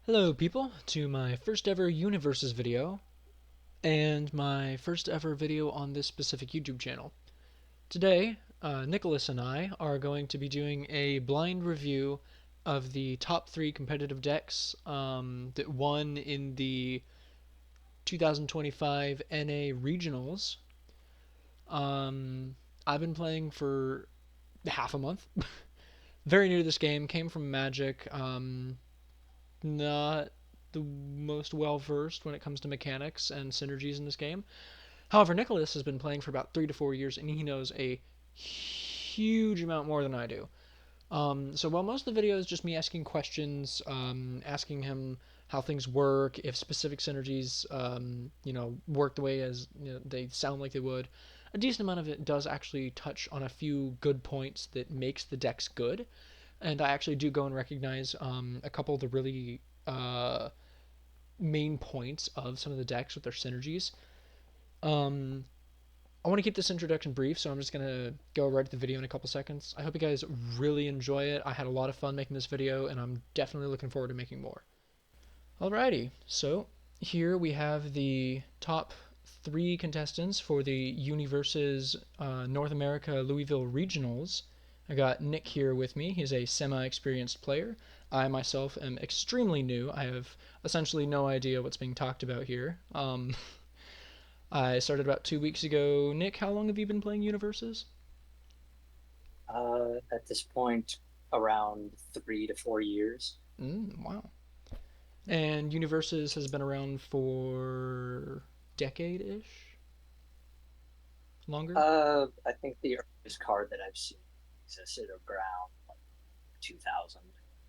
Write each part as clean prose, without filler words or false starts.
Hello people, to my first ever UniVersus video, and my first ever video on this specific YouTube channel. Today, Nicholas and I are going to be doing a blind review of the top 3 competitive decks that won in the 2025 NA Regionals. I've been playing for half a month. Very new to this game, came from Magic. Not the most well versed when it comes to mechanics and synergies in this game. However, Nicholas has been playing for about 3 to 4 years, and he knows a huge amount more than I do. So while most of the video is just me asking questions, asking him how things work, if specific synergies, work the way as they sound like they would, a decent amount of it does actually touch on a few good points that makes the decks good. And I actually do go and recognize a couple of the really main points of some of the decks with their synergies. Um, I want to keep this introduction brief, so I'm just going to go right to the video in a couple seconds. I hope you guys really enjoy it. I had a lot of fun making this video, and I'm definitely looking forward to making more. Alrighty, so here we have the top 3 contestants for the UniVersus North America Louisville Regionals. I got Nick here with me. He's a semi-experienced player. I myself am extremely new. I have essentially no idea what's being talked about here. I started about 2 weeks ago. Nick, how long have you been playing UniVersus? At this point, around 3 to 4 years. Wow. And UniVersus has been around for decade-ish? Longer? I think the earliest card that I've seen existed around like 2000.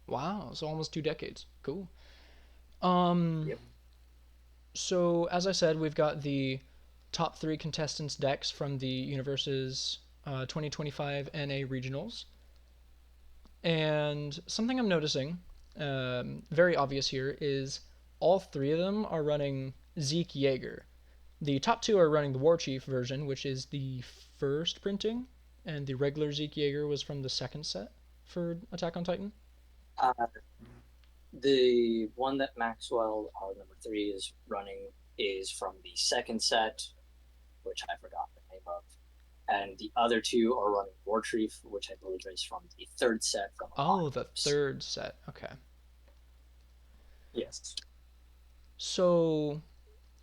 Wow, so almost 2 decades. Cool. Um, Yep. so as I said, we've got the top 3 contestants decks from the UniVersus 2025 NA Regionals. And something I'm noticing, very obvious here, is all 3 of them are running Zeke Yeager. The top 2 are running the War Chief version, which is the first printing, and the regular Zeke Yeager was from the second set for Attack on Titan. Uh, the one that Maxwell, our number 3, is running is from the second set, which I forgot the name of. And the other 2 are running War Chief, which I believe is from the third set from Oh, the Apocalypse. third set. Okay. Yes. So,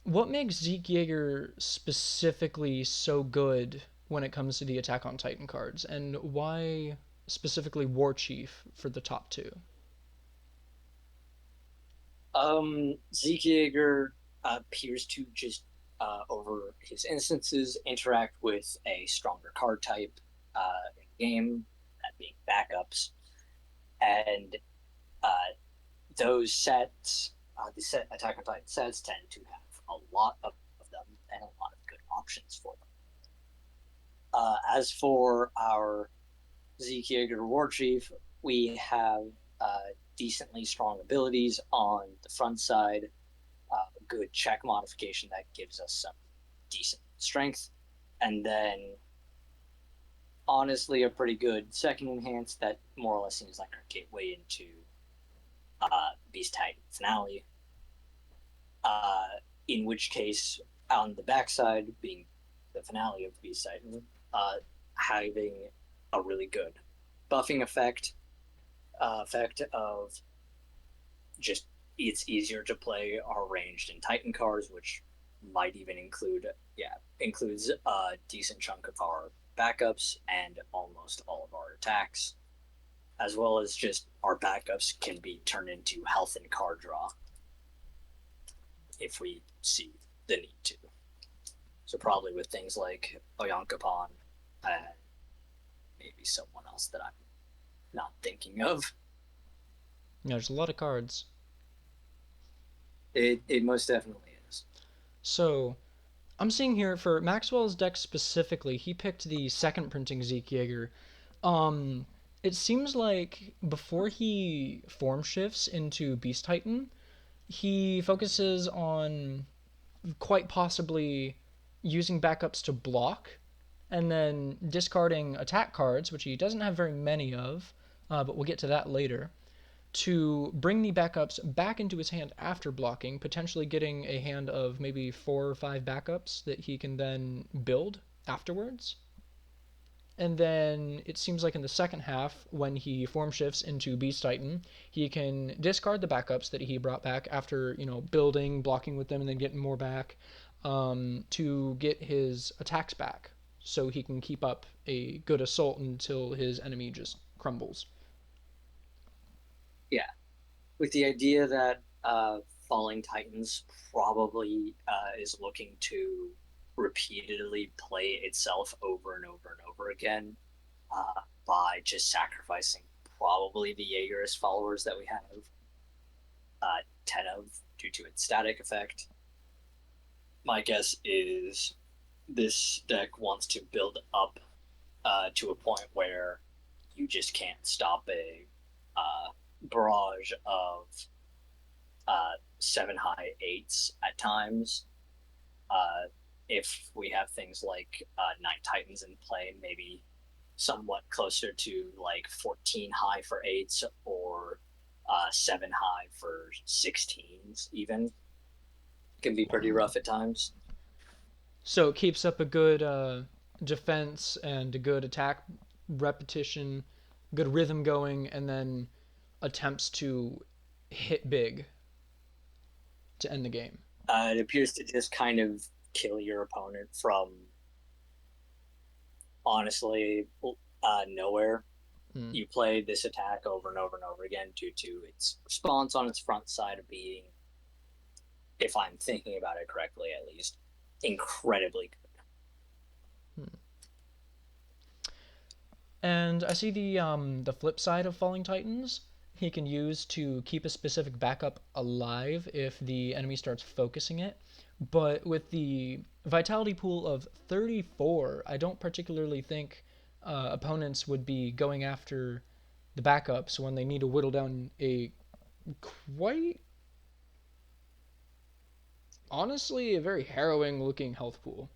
what makes Zeke Yeager specifically so good when it comes to the Attack on Titan cards, and why specifically War Chief for the top 2? Zeke Yeager appears to just over his instances interact with a stronger card type in game, that being backups, and uh, those sets, the set Attack on Titan sets, tend to have a lot of them and a lot of good options for them. As for our Zeke Yeager War Chief, we have decently strong abilities on the front side, good check modification that gives us some decent strength, and then honestly a pretty good second enhance that more or less seems like our gateway into Beast Titan Finale. In which case, on the backside, being the finale of Beast Titan, having a really good buffing effect of just it's easier to play our ranged and Titan cards, which might even includes a decent chunk of our backups and almost all of our attacks, as well as just our backups can be turned into health and card draw if we see the need to. So probably with things like Oyankopon and maybe someone else that I'm not thinking of. There's a lot of cards. It most definitely is. So, I'm seeing here for Maxwell's deck specifically, he picked the second printing Zeke Yeager. Um, it seems like before he form shifts into Beast Titan, he focuses on quite possibly using backups to block and then discarding attack cards, which he doesn't have very many of, but we'll get to that later, to bring the backups back into his hand after blocking, potentially getting a hand of maybe 4 or 5 backups that he can then build afterwards. And then it seems like in the second half, when he form shifts into Beast Titan, he can discard the backups that he brought back after, building, blocking with them, and then getting more back, to get his attacks back. So he can keep up a good assault until his enemy just crumbles. Yeah, with the idea that Falling Titans probably is looking to repeatedly play itself over and over and over again by just sacrificing probably the Jaegerist followers that we have 10 of due to its static effect. My guess is this deck wants to build up to a point where you just can't stop a barrage of 7 high 8s at times. If we have things like Night Titans in play, maybe somewhat closer to like 14 high for 8s or 7 high for 16s, even. It can be pretty Wow. rough at times. So it keeps up a good defense and a good attack repetition, good rhythm going, and then attempts to hit big to end the game. It appears to just kind of kill your opponent from honestly nowhere. Hmm. You play this attack over and over and over again due to its response on its front side of being, if I'm thinking about it correctly at least, incredibly good. Hmm. And I see the flip side of Falling Titans. He can use to keep a specific backup alive if the enemy starts focusing it. But with the vitality pool of 34, I don't particularly think opponents would be going after the backups when they need to whittle down a quite honestly a very harrowing looking health pool.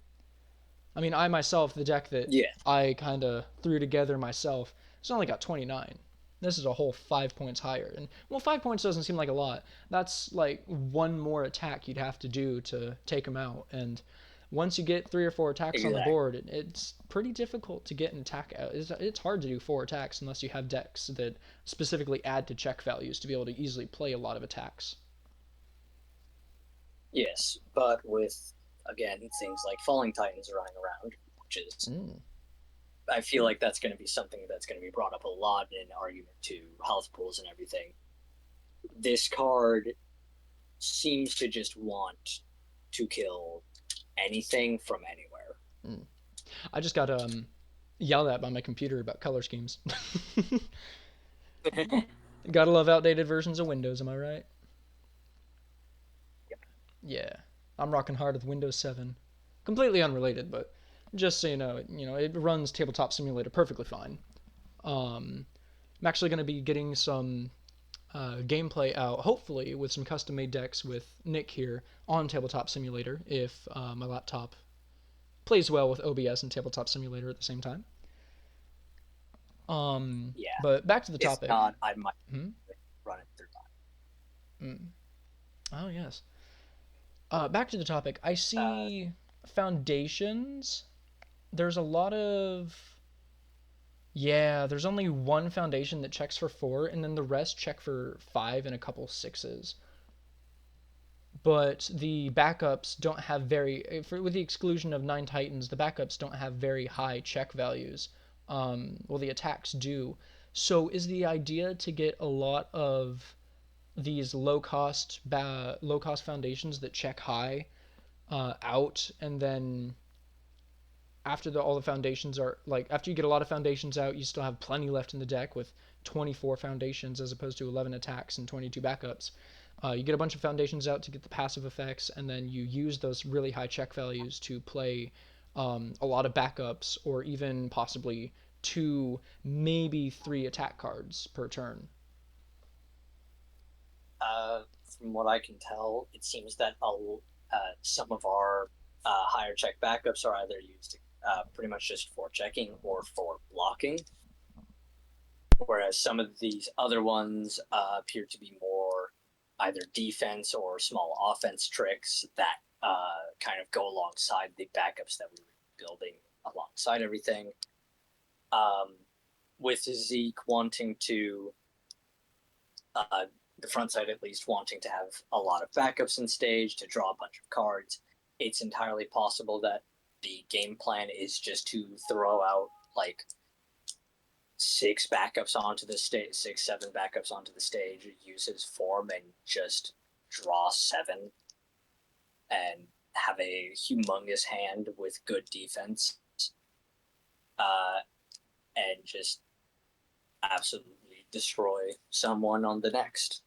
I mean, I myself, the deck that Yeah, I kind of threw together myself, it's only got 29. This is a whole 5 points higher. And, well, 5 points doesn't seem like a lot. That's like one more attack you'd have to do to take him out. And once you get 3 or 4 attacks on the exactly. board, it's pretty difficult to get an attack out. It's hard to do 4 attacks unless you have decks that specifically add to check values to be able to easily play a lot of attacks. Yes, but with again things like Falling Titans running around, which is Mm. I feel like that's going to be something that's going to be brought up a lot in argument to health pools and everything. This card seems to just want to kill anything from anywhere. Mm. I just got yelled at by my computer about color schemes. Gotta love outdated versions of Windows, am I right? Yeah. I'm rocking hard with Windows 7. Completely unrelated, but just so you know, it runs Tabletop Simulator perfectly fine. I'm actually going to be getting some gameplay out, hopefully, with some custom made decks with Nick here on Tabletop Simulator if my laptop plays well with OBS and Tabletop Simulator at the same time. Yeah. But back to the If topic. not, I might Hmm? run it through Mm. Oh, yes. Back to the topic. I mine. see foundations. There's a lot of. Yeah, there's only one foundation that checks for 4, and then the rest check for 5 and a couple 6s. But the backups don't have with the exclusion of 9 Titans, the backups don't have very high check values. Well, the attacks do. So is the idea to get a lot of these low cost foundations that check high out, and then after all the foundations are like after you get a lot of foundations out, you still have plenty left in the deck with 24 foundations as opposed to 11 attacks and 22 backups. You get a bunch of foundations out to get the passive effects, and then you use those really high check values to play a lot of backups, or even possibly 2, maybe 3 attack cards per turn. From what I can tell, it seems that some of our higher check backups are either used pretty much just for checking or for blocking. whereas some of these other ones appear to be more either defense or small offense tricks that kind of go alongside the backups that we were building alongside everything. With Zeke wanting to, the front side at least, wanting to have a lot of backups in stage to draw a bunch of cards, it's entirely possible that the game plan is just to throw out like 6 backups onto the stage, 6, 7 backups onto the stage, use his form, and just draw 7 and have a humongous hand with good defense, and just absolutely destroy someone on the next.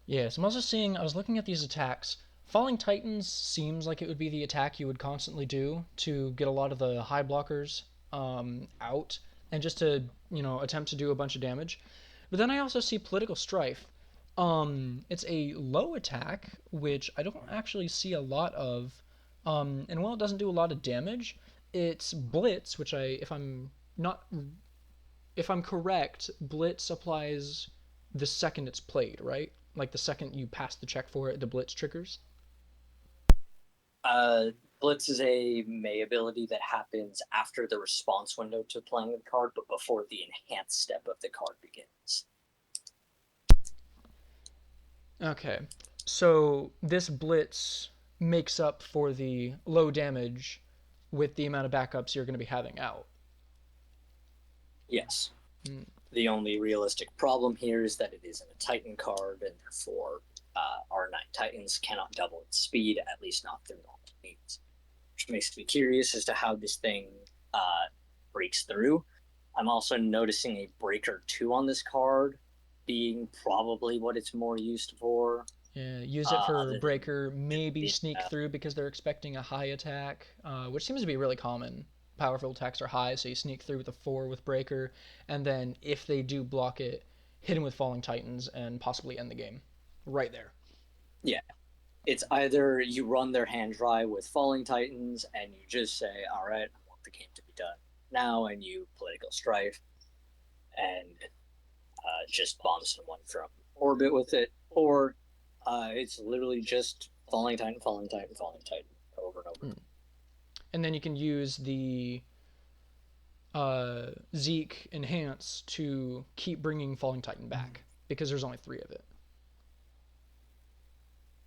Yes, I'm also seeing, I was looking at these attacks. Falling Titans seems like it would be the attack you would constantly do to get a lot of the high blockers out and just to, attempt to do a bunch of damage. But then I also see Political Strife. It's a low attack, which I don't actually see a lot of. And while it doesn't do a lot of damage, it's Blitz, which not, if I'm correct, Blitz applies the second it's played, right? Like the second you pass the check for it, the Blitz triggers. Uh, Blitz is a May ability that happens after the response window to playing the card, but before the enhanced step of the card begins. Okay. So this Blitz makes up for the low damage with the amount of backups you're going to be having out. Yes. Mm. The only realistic problem here is that it isn't a Titan card, and therefore R9 Titans cannot double its speed, at least not through normal means. Which makes me curious as to how this thing breaks through. I'm also noticing a Breaker 2 on this card being probably what it's more used for. Yeah, use it for Other breaker, maybe than sneak through because they're expecting a high attack, which seems to be really common. Powerful attacks are high, so you sneak through with a 4 with breaker, and then if they do block it, hit him with Falling Titans and possibly end the game. Right there. yeah, it's either you run their hand dry with Falling Titans and you just say, all right, I want the game to be done now, and you Political Strife and just bomb someone from orbit with it, or it's literally just Falling Titan, Falling Titan, Falling Titan over and over. Mm. And then you can use the Zeke Enhance to keep bringing Falling Titan back because there's only 3 of it.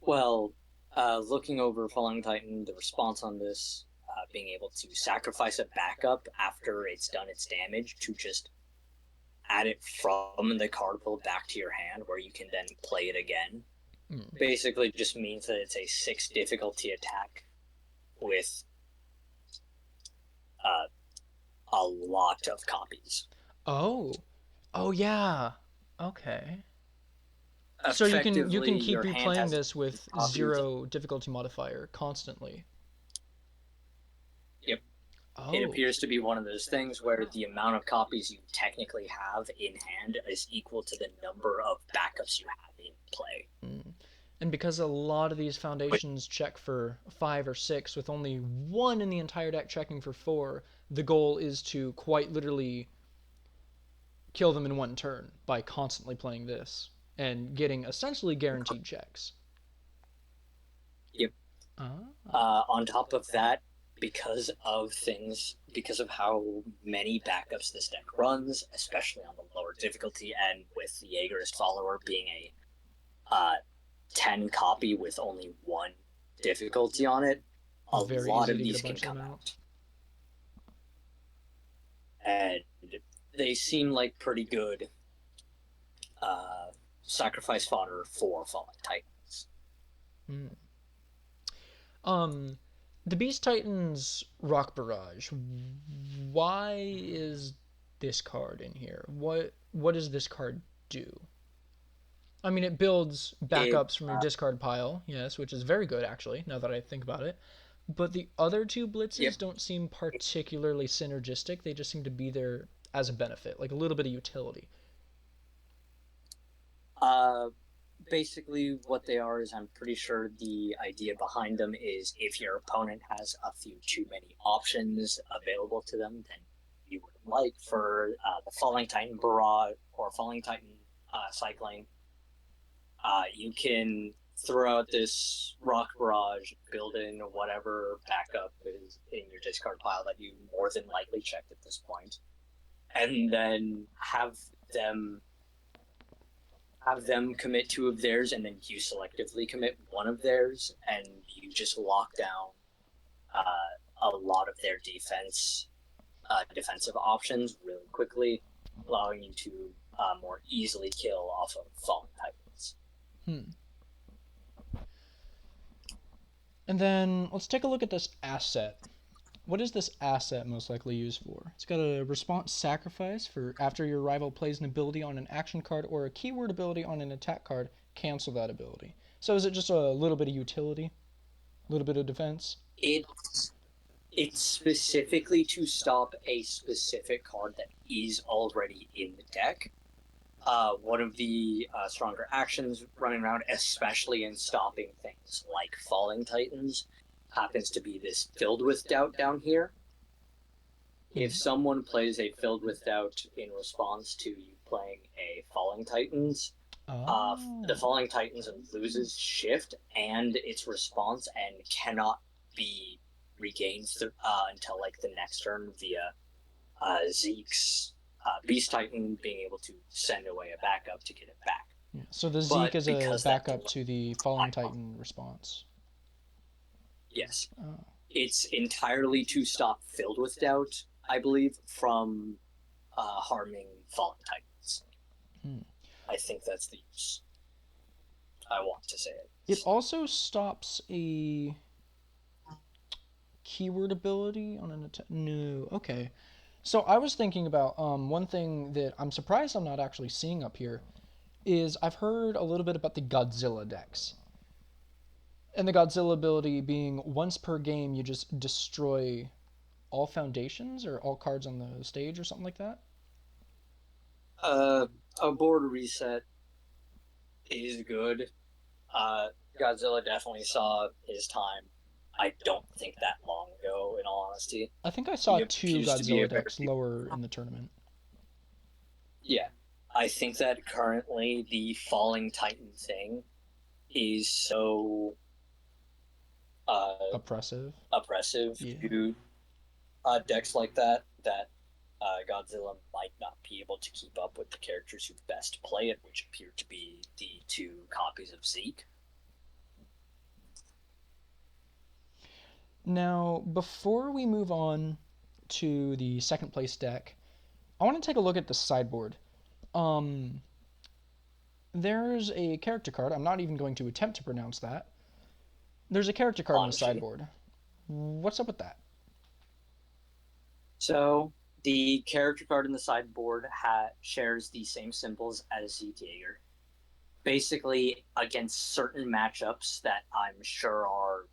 Well, looking over Falling Titan, the response on this, being able to sacrifice a backup after it's done its damage to just add it from the card pool back to your hand where you can then play it again, basically just means that it's a 6 difficulty attack with a lot of copies. Oh. Oh yeah. Okay. So you can Effectively, keep your hand replaying has this with copies. 0 difficulty modifier constantly. Yep. It Oh. appears to be one of those things where the amount of copies you technically have in hand is equal to the number of backups you have in play. Mm. And because a lot of these foundations check for 5 or 6 with only 1 in the entire deck checking for 4, the goal is to quite literally kill them in one turn by constantly playing this and getting essentially guaranteed checks. Yep. On top of that, because of how many backups this deck runs, especially on the lower difficulty, and with the Jaegerist follower being a 10 copy with only 1 difficulty on it, a Very lot easy of to get these a can bunch of come them out. out. And they seem like pretty good sacrifice fodder for Fallen Titans. Mm. The Beast Titans Rock Barrage. Why is this card in here? What does this card do? I mean, it builds It backups from your discard pile, yes, which is very good actually. Now that I think about it, but the other 2 blitzes Yep. don't seem particularly synergistic. They just seem to be there as a benefit, like a little bit of utility. Basically what they are is, I'm pretty sure the idea behind them is if your opponent has a few too many options available to them, then you would like for the Falling Titan Barrage or Falling Titan cycling. You can throw out this Rock Barrage, build in whatever backup is in your discard pile that you more than likely checked at this point, and then them have them commit two of theirs, and then you selectively commit one of theirs, and you just lock down a lot of their defensive options really quickly, allowing you to more easily kill off of Fallen Titans. And then let's take a look at this asset. What is this asset most likely used for? It's got a response sacrifice for after your rival plays an ability on an action card or a keyword ability on an attack card, cancel that ability. So is it just a little bit of utility? A little bit of defense? It's specifically to stop a specific card that is already in the deck. One of the stronger actions running around, especially in stopping things like Falling Titans, happens to be this Filled with Doubt down here. If someone plays a Filled with Doubt in response to you playing a Falling Titans, the Falling Titans loses shift and its response and cannot be regained until like the next turn via Zeke's Beast Titan being able to send away a backup to get it back. Yeah. So the Zeke is a backup to the Falling Titan response. Yes. It's entirely to stop Filled with Doubt, I believe, from harming Fallen Titans. I think that's the use. I want to say it. It also stops a keyword ability on an attack. No, okay. So I was thinking about one thing that I'm surprised I'm not actually seeing up here is I've heard a little bit about the Godzilla decks. And the Godzilla ability being once per game you just destroy all foundations or all cards on the stage or something like that. A board reset is good. Godzilla definitely saw his time. I don't think that long ago, in all honesty. I think I saw two Godzilla decks lower in the tournament. Yeah. I think that currently the Falling Titan thing is so oppressive yeah. To decks like that Godzilla might not be able to keep up with the characters who best play it, which appear to be the two copies of Zeke. Now, before we move on to the second place deck, I want to take a look at the sideboard. There's a character card. I'm not even going to attempt to pronounce that. There's a character card on the sideboard. What's up with that? So the character card in the sideboard shares the same symbols as Zeke Yeager. Basically, against certain matchups that I'm sure are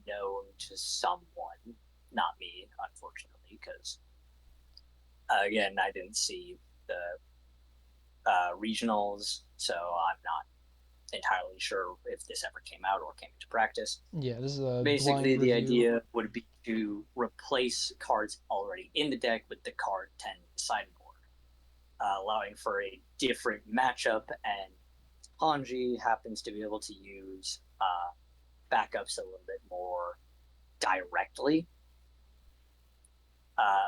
known to someone, not me, unfortunately, because again, I didn't see the regionals, so I'm not entirely sure if this ever came out or came into practice. Yeah, this is a basically blind the review. idea would be to replace cards already in the deck with the card 10 sideboard, allowing for a different matchup. And Hanji happens to be able to use backups a little bit more directly,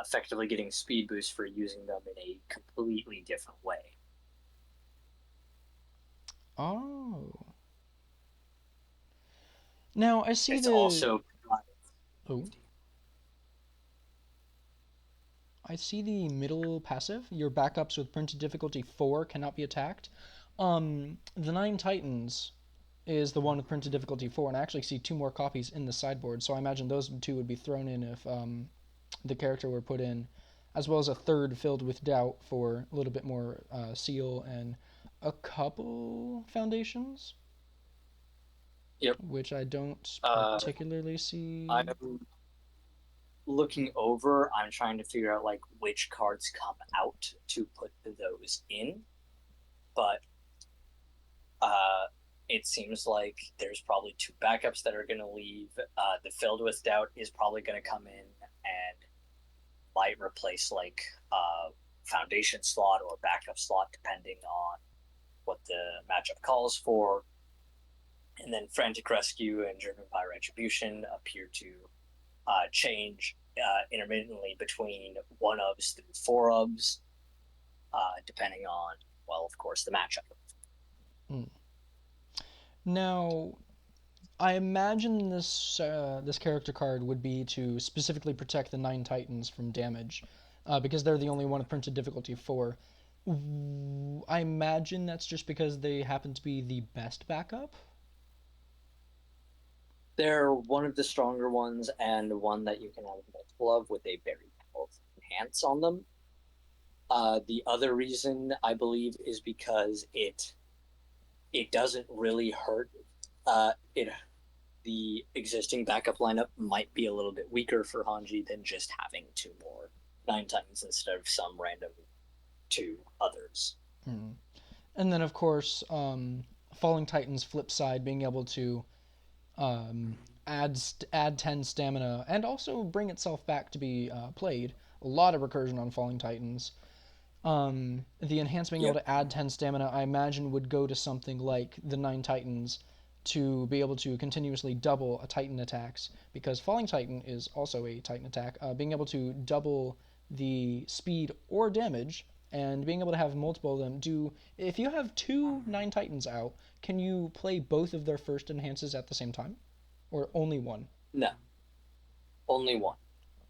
effectively getting speed boost for using them in a completely different way. Oh. Now I see it's also. I see the middle passive. Your backups with printed difficulty 4 cannot be attacked. The 9 Titans is the one with printed difficulty 4, and I actually see 2 more copies in the sideboard, so I imagine those 2 would be thrown in if the character were put in, as well as a third Filled with Doubt for a little bit more seal and a couple foundations. Yep. Which I don't particularly see. I'm looking over, I'm trying to figure out like which cards come out to put those in, but it seems like there's probably 2 backups that are going to leave. The Filled with Doubt is probably going to come in, and might replace like foundation slot or backup slot depending on what the matchup calls for. And then Frantic Rescue and Driven by Retribution appear to change intermittently between one ofs through four ofs, depending on, well, of course, the matchup. Mm. Now, I imagine this character card would be to specifically protect the 9 Titans from damage, because they're the only one with printed difficulty 4. I imagine that's just because they happen to be the best backup. They're one of the stronger ones and one that you can have multiple of with a very powerful enhance on them. The other reason I believe is because it doesn't really hurt. It the existing backup lineup might be a little bit weaker for Hanji than just having 2 more 9 Titans instead of some random 2 others. Hmm. And then, of course, Falling Titans flip side, being able to um, add 10 stamina and also bring itself back to be played. A lot of recursion on Falling Titans. The enhanced being able Yep. to add 10 stamina, I imagine, would go to something like the 9 Titans to be able to continuously double a Titan attacks, because Falling Titan is also a Titan attack. Being able to double the speed or damage, and being able to have multiple of them do. If you have 2 9 Titans out, can you play both of their first enhances at the same time? Or only one? No, only one.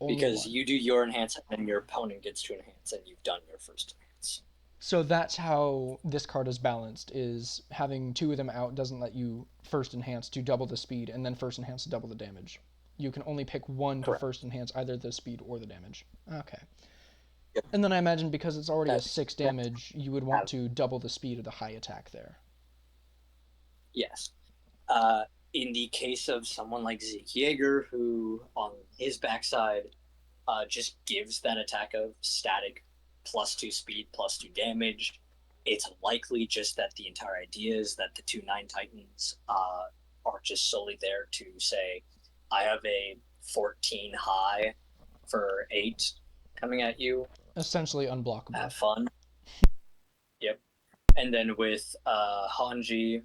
Only Because one. you do your enhance and your opponent gets to enhance and you've done your first enhance. So that's how this card is balanced, is having 2 of them out doesn't let you first enhance to double the speed and then first enhance to double the damage. You can only pick one to Correct. first enhance either the speed or the damage. Okay. Yep. And then I imagine because it's already a That, 6 that damage, you would want have, to double the speed of the high attack there. yes. Uh, in the case of someone like Zeke Yeager, who on his backside just gives that attack of static +2 speed, +2 damage, it's likely just that the entire idea is that the 2 9 Titans are just solely there to say, I have a 14 high for 8 coming at you. Essentially unblockable. Have fun. Yep. And then with Hanji,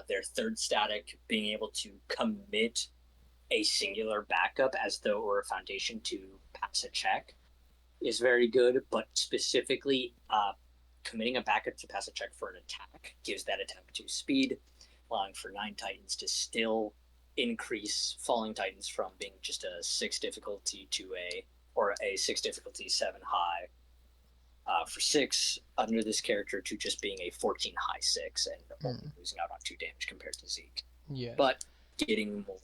their third static being able to commit a singular backup as though it were a foundation to pass a check is very good, but specifically committing a backup to pass a check for an attack gives that attack 2 speed, allowing for 9 Titans to still increase Falling Titans from being just a 6 difficulty to a 6 difficulty 7 high for 6 under this character to just being a 14 high 6 and only losing out on 2 damage compared to Zeke. Yes. But getting more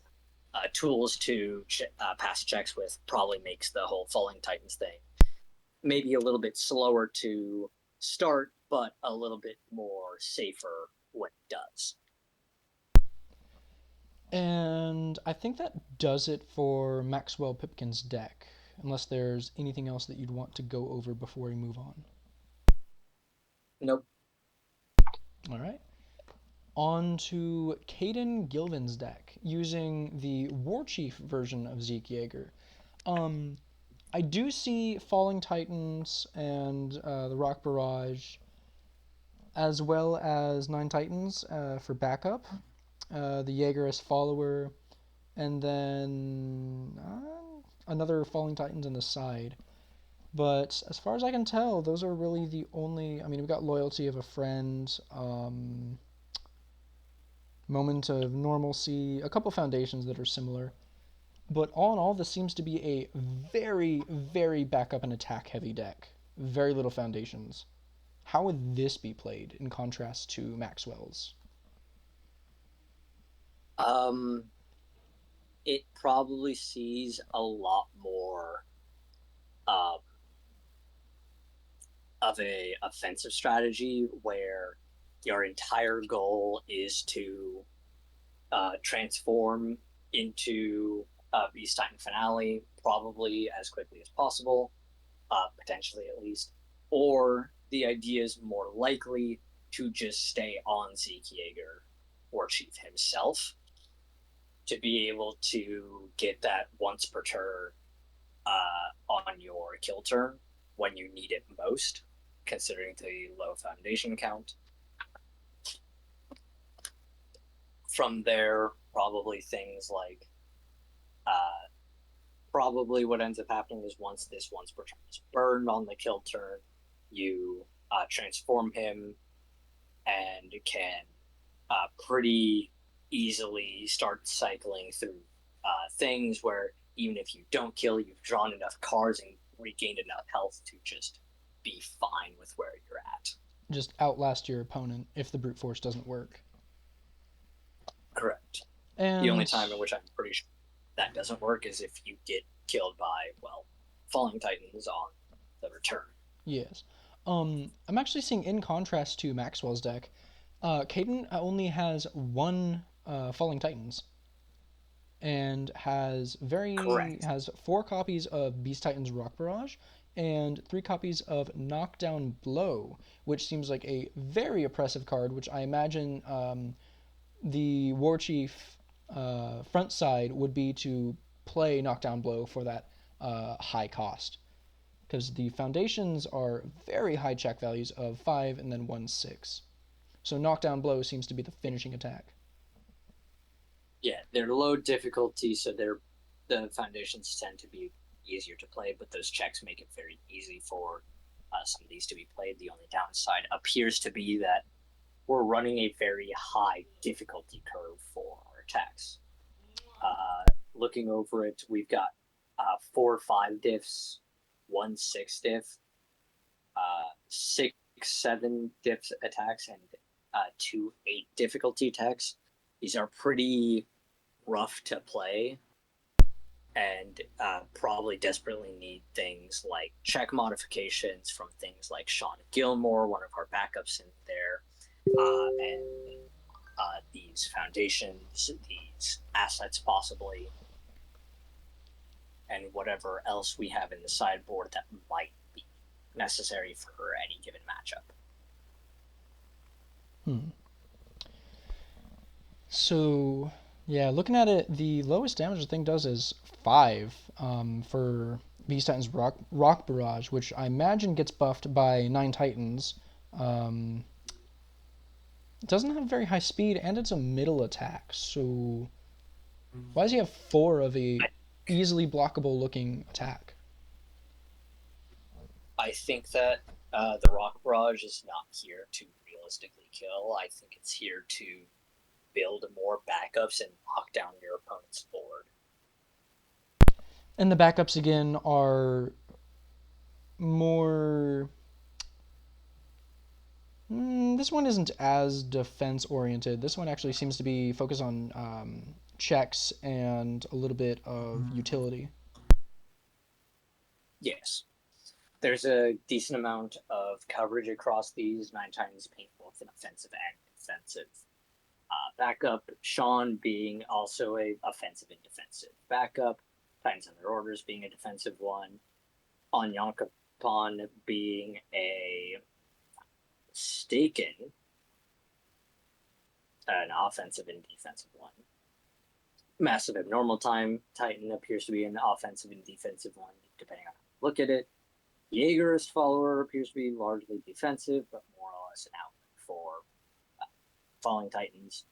tools to pass checks with probably makes the whole Falling Titans thing maybe a little bit slower to start, but a little bit more safer when it does. And I think that does it for Maxwell Pipkin's deck, unless there's anything else that you'd want to go over before we move on. Nope. All right. On to Caden Gilvin's deck, using the War Chief version of Zeke Yeager. I do see Falling Titans and the Rock Barrage, as well as 9 Titans for backup, the Jaeger as follower, and then another Falling Titans on the side. But as far as I can tell, those are really the only. I mean, we've got Loyalty of a Friend, Moment of Normalcy, a couple foundations that are similar. But all in all, this seems to be a very, very backup and attack heavy deck. Very little foundations. How would this be played in contrast to Maxwell's? Um, it probably sees a lot more um, of a offensive strategy where your entire goal is to transform into Beast Titan Finale probably as quickly as possible, potentially at least, or the idea is more likely to just stay on Zeke Yeager or Chief himself to be able to get that once per turn on your kill turn when you need it most, considering the low foundation count. From there, probably things like probably what ends up happening is once this once per turn is burned on the kill turn, you transform him and can pretty easily start cycling through things where even if you don't kill, you've drawn enough cards and regained enough health to just be fine with where you're at. Just outlast your opponent if the brute force doesn't work. Correct. The only And time in which I'm pretty sure that doesn't work is if you get killed by, well, falling titans on the return. yes, I'm actually seeing in contrast to Maxwell's deck, Caden only has one Falling Titans and Correct. has 4 copies of Beast Titans Rock Barrage and 3 copies of Knockdown Blow, which seems like a very oppressive card. Which I imagine the War Chief front side would be to play Knockdown Blow for that high cost, because the foundations are very high check values of 5 and then 1/6. So Knockdown Blow seems to be the finishing attack. Yeah, they're low difficulty, so the foundations tend to be easier to play, but those checks make it very easy for some of these to be played. The only downside appears to be that we're running a very high difficulty curve for our attacks. Looking over it, we've got 4-5 diffs, 1-6 diff, 6-7 diff attacks, and 2-8 difficulty attacks. These are pretty rough to play and probably desperately need things like check modifications from things like Sean Gilmore, one of our backups in there, and these foundations, these assets possibly, and whatever else we have in the sideboard that might be necessary for any given matchup. So, yeah, looking at it, the lowest damage the thing does is 5 for Beast Titans Rock Barrage, which I imagine gets buffed by 9 Titans. It doesn't have very high speed, and it's a middle attack. So, why does he have 4 of a easily blockable looking attack? I think that the Rock Barrage is not here to realistically kill. I think it's here to build more backups and lock down your opponent's board. And the backups again are more. This one isn't as defense oriented. This one actually seems to be focused on checks and a little bit of utility. Yes. There's a decent amount of coverage across these. 9 times paint both an offensive and defensive backup. Sean being also a offensive and defensive backup. Titans and their orders being a defensive one. Onyankopon being a mistaken an offensive and defensive one. Massive Abnormal Time Titan appears to be an offensive and defensive one, depending on how you look at it. Jaegerist Follower appears to be largely defensive, but more or less an outlet for Falling Titans.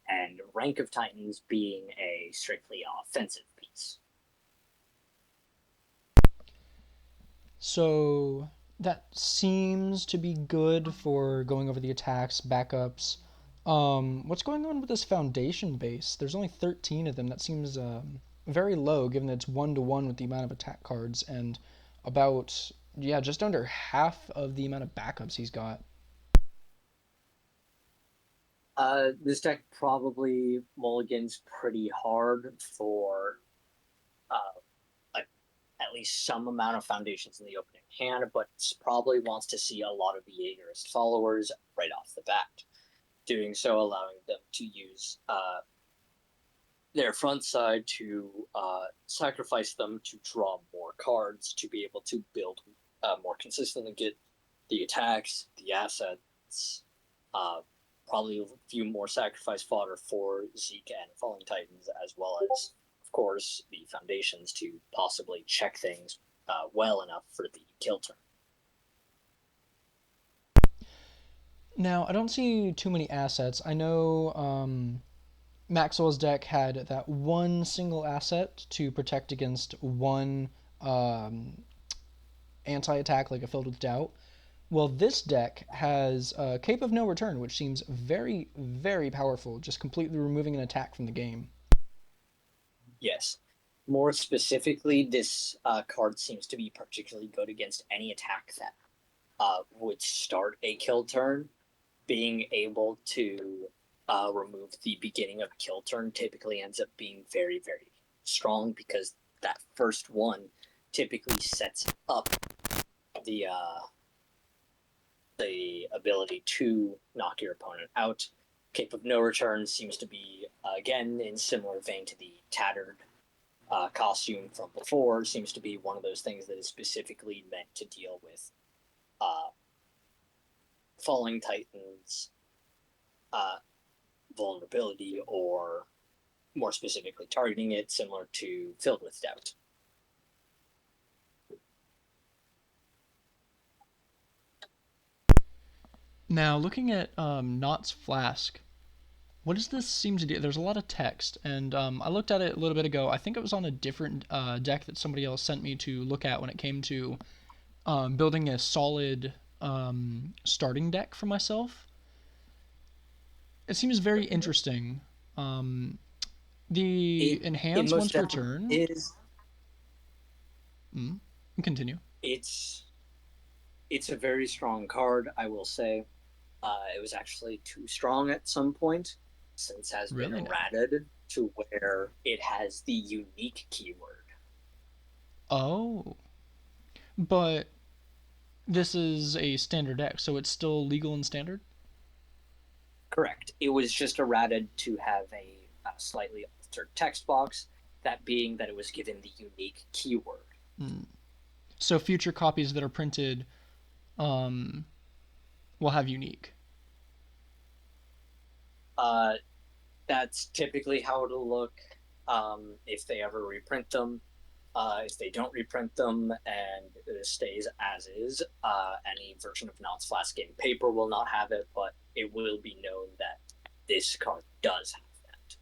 And Rank of Titans being a strictly offensive piece. So that seems to be good for going over the attacks, backups. What's going on with this foundation base? There's only 13 of them. That seems very low, given that it's 1-to-1 with the amount of attack cards, and about, yeah, just under half of the amount of backups he's got. This deck probably mulligans pretty hard for at least some amount of foundations in the opening hand, but probably wants to see a lot of Jaegerist followers right off the bat. Doing so, allowing them to use their front side to sacrifice them to draw more cards to be able to build more consistently, get the attacks, the assets, probably a few more sacrifice fodder for Zeke and Falling Titans, as well as, of course, the foundations to possibly check things well enough for the kill turn. Now, I don't see too many assets. I know Maxwell's deck had that one single asset to protect against one anti-attack, like a Filled with Doubt. Well, this deck has Cape of No Return, which seems very, very powerful, just completely removing an attack from the game. Yes. More specifically, this card seems to be particularly good against any attack that would start a kill turn. Being able to remove the beginning of kill turn typically ends up being very, very strong because that first one typically sets up the ability to knock your opponent out. Cape of No Return seems to be, again, in similar vein to the tattered costume from before, seems to be one of those things that is specifically meant to deal with uh, Falling Titans vulnerability, or more specifically targeting it, similar to Filled with Doubt. Now, looking at Knott's Flask, what does this seem to do? There's a lot of text, and I looked at it a little bit ago. I think it was on a different deck that somebody else sent me to look at when it came to building a solid starting deck for myself. It seems very interesting. Um, the It enhance most once per definitely turn. is. Mm, continue. It's it's a very strong card, I will say. It was actually too strong at some point, since has been Really now. ratted to where it has the unique keyword. Oh, but this is a standard deck, so it's still legal and standard. Correct. It was just errated to have a slightly altered text box, that being that it was given the unique keyword. Mm. So future copies that are printed um, will have unique. Uh, that's typically how it'll look if they ever reprint them. If they don't reprint them and it stays as is, any version of Knott's Flask in paper will not have it, but it will be known that this card does have that.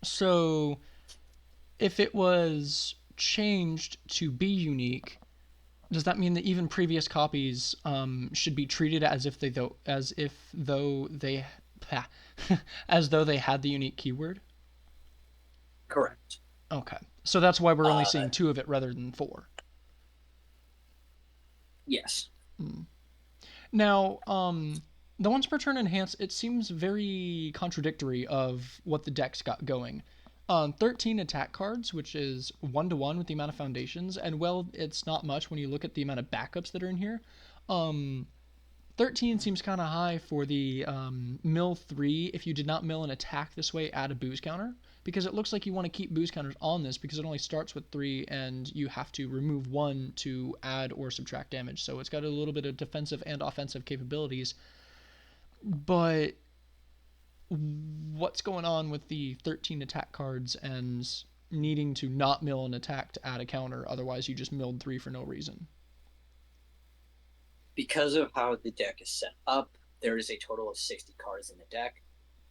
So if it was changed to be unique, does that mean that even previous copies should be treated as if though they as though they had the unique keyword? Correct. Okay, so that's why we're only Uh, seeing two of it rather than four. yes. Hmm. Now, the once per turn enhance, it seems very contradictory of what the deck's got going. 13 attack cards, which is 1-to-1 with the amount of foundations, and well, it's not much when you look at the amount of backups that are in here. Um, 13 seems kind of high for the mill 3. If you did not mill an attack this way, add a booze counter. Because it looks like you want to keep booze counters on this because it only starts with 3 and you have to remove 1 to add or subtract damage. So it's got a little bit of defensive and offensive capabilities. But what's going on with the 13 attack cards and needing to not mill an attack to add a counter? Otherwise, you just milled 3 for no reason. Because of how the deck is set up, there is a total of 60 cards in the deck.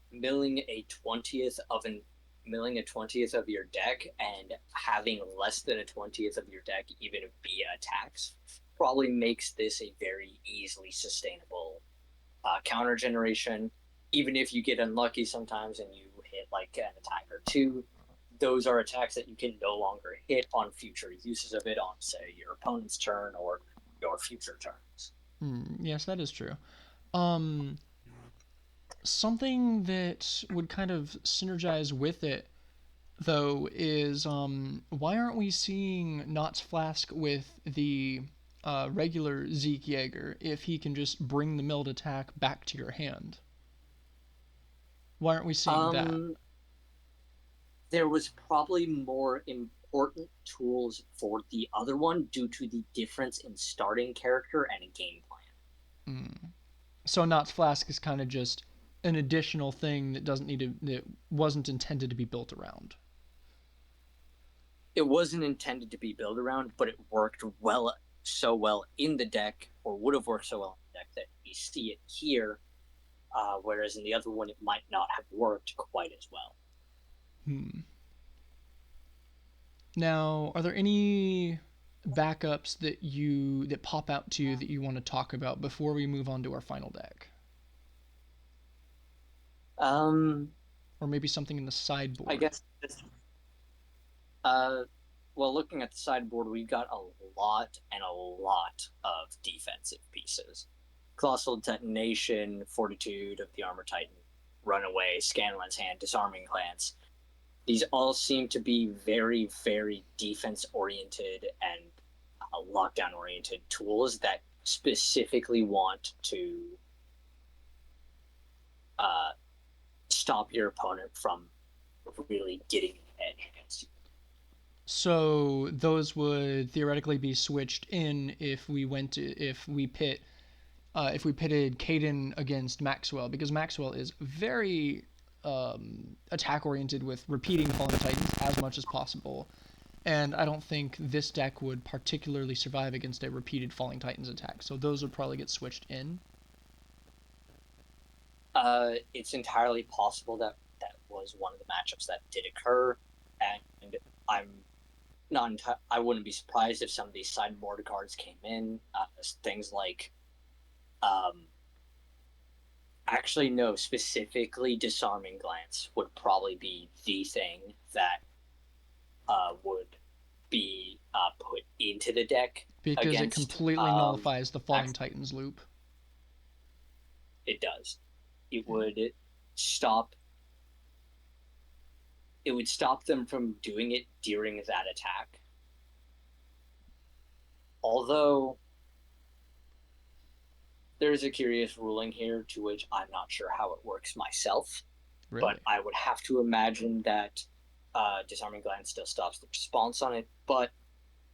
Milling a 20th of an milling a 20th of your deck and having less than a 20th of your deck even via attacks probably makes this a very easily sustainable counter generation. Even if you get unlucky sometimes and you hit like an attack or two, those are attacks that you can no longer hit on future uses of it on, say, your opponent's turn or your future turns. Yes, that is true. Um, Something that would kind of synergize with it, though, is why aren't we seeing Knott's Flask with the regular Zeke Jaeger if he can just bring the milled attack back to your hand? Why aren't we seeing that? Um, there was probably more important tools for the other one due to the difference in starting character and a game plan. Mm. So Knott's Flask is kind of just an additional thing that doesn't need to that wasn't intended to be built around. it wasn't intended to be built around, but it worked so well in the deck, or would have worked so well in the deck that we see it here. Whereas in the other one, it might not have worked quite as well. Hmm. Now, are there any backups that pop out to you that you want to talk about before we move on to our final deck? Um, Or maybe something in the I sideboard? guess uh, well, looking at the sideboard, we've got a lot and a lot of defensive pieces. Colossal Detonation, Fortitude of the Armor Titan, Runaway, Scanlan's Hand, Disarming Glance. These all seem to be very, very defense oriented and lockdown oriented tools that specifically want to uh, stop your opponent from really getting an edge against you. So those would theoretically be switched in if we went to if we pitted Caden against Maxwell, because Maxwell is very attack oriented with repeating Fallen Titans as much as possible, and I don't think this deck would particularly survive against a repeated Falling Titans attack. So those would probably get switched in. It's entirely possible that that was one of the matchups that did occur, and I'm not. I wouldn't be surprised if some of these sideboard cards came in. Things like, um, actually, no, specifically Disarming Glance would probably be the thing that would be put into the deck Because it against. completely nullifies the Falling Max. Titans loop. It does. It would stop. It would stop them from doing it during that attack. Although there's a curious ruling here to which I'm not sure how it works myself, but Really? I would have to imagine that Disarming Glance still stops the response on it. But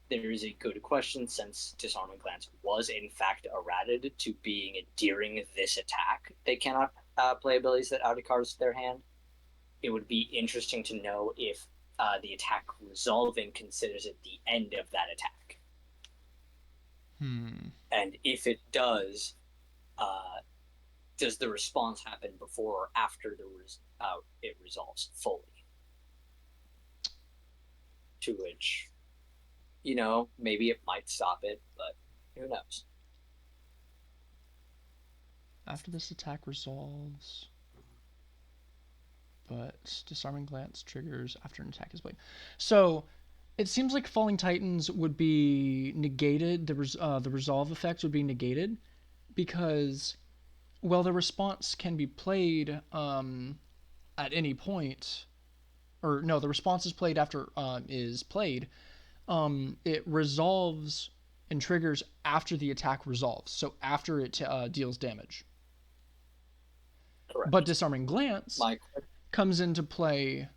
there is a good question, since Disarming Glance was in fact errated to being during this attack, they cannot play abilities that out of cards to their hand. It would be interesting to know if the attack resolving considers it the end of that attack. Hmm. And if it does the response happen before or after it resolves fully? To which, maybe it might stop it, but who knows? After this attack resolves, but Disarming Glance triggers after an attack is played. So it seems like Falling Titans would be negated. The resolve effect would be negated because, well, the response can be played at any point, or no, the response is played after is played. It resolves and triggers after the attack resolves, so after it deals damage. But Correct. Disarming Glance My comes into play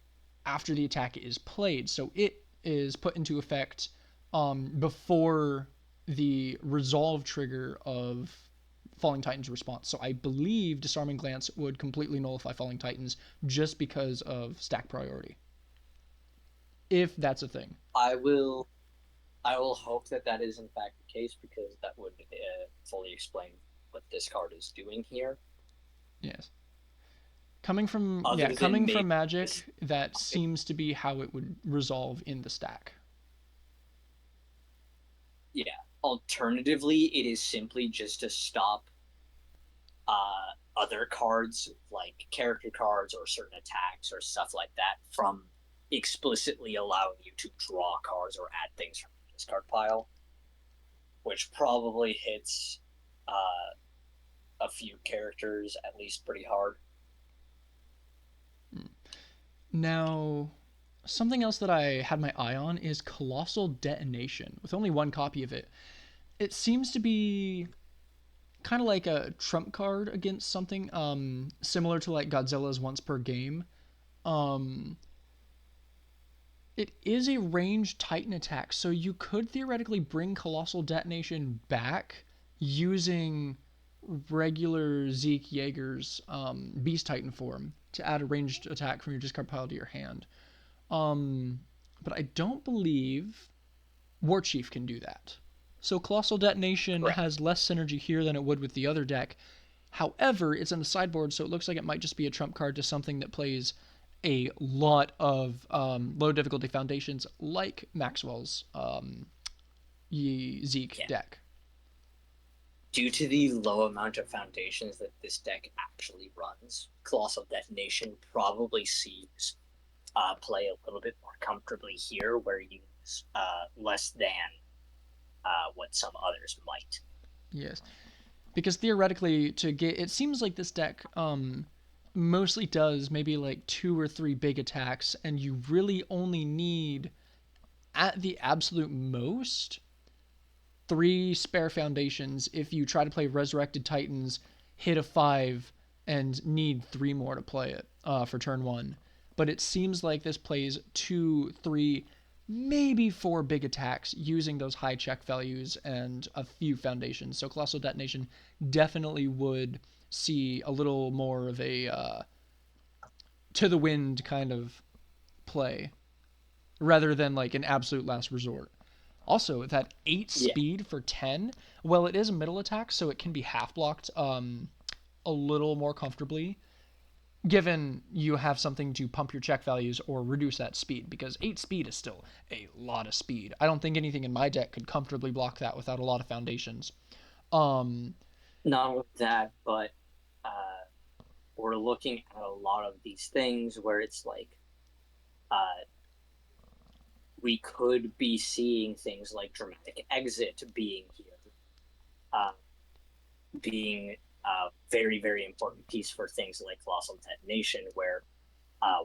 after the attack is played. So it is put into effect before the resolve trigger of Falling Titans response. So I believe Disarming Glance would completely nullify Falling Titans just because of stack priority, if that's a thing. I will I will hope that that is in fact the case, because that would fully explain what this card is doing here. Yes. Coming from Other than coming maybe from this, Magic, that seems to be how it would resolve in the stack. yeah. Alternatively, it is simply just to stop other cards, like character cards or certain attacks or stuff like that, from explicitly allowing you to draw cards or add things from the discard pile, which probably hits a few characters at least pretty hard. Now, something else that I had my eye on is Colossal Detonation. With only one copy of it, it seems to be kind of like a trump card against something similar to like Godzilla's once per game. Um, it is a ranged Titan attack, so you could theoretically bring Colossal Detonation back using regular Zeke Yeager's Beast Titan form to add a ranged attack from your discard pile to your hand. Um, but I don't believe War Chief can do that. So Colossal Detonation Correct. has less synergy here than it would with the other deck. However, it's in the sideboard, so it looks like it might just be a trump card to something that plays a lot of low difficulty foundations like Maxwell's Zeke Yeah. deck. Due to the low amount of foundations that this deck actually runs, Colossal Detonation probably sees play a little bit more comfortably here, where you use less than what some others might. Yes, because theoretically, to get it seems like this deck mostly does maybe like 2 or 3 big attacks, and you really only need at the absolute most 3 spare foundations if you try to play Resurrected Titans, hit a 5, and need 3 more to play it for turn 1. But it seems like this plays 2, 3, maybe 4 big attacks using those high check values and a few foundations. So Colossal Detonation definitely would see a little more of a to the wind kind of play rather than like an absolute last resort. Also, that 8 Yeah. speed for 10, well, it is a middle attack, so it can be half blocked a little more comfortably, given you have something to pump your check values or reduce that speed, because 8 speed is still a lot of speed. I don't think anything in my deck could comfortably block that without a lot of foundations. Um, Not only that, but we're looking at a lot of these things where it's like uh, we could be seeing things like Dramatic Exit being here, uh, being a very, very important piece for things like Colossal Detonation, where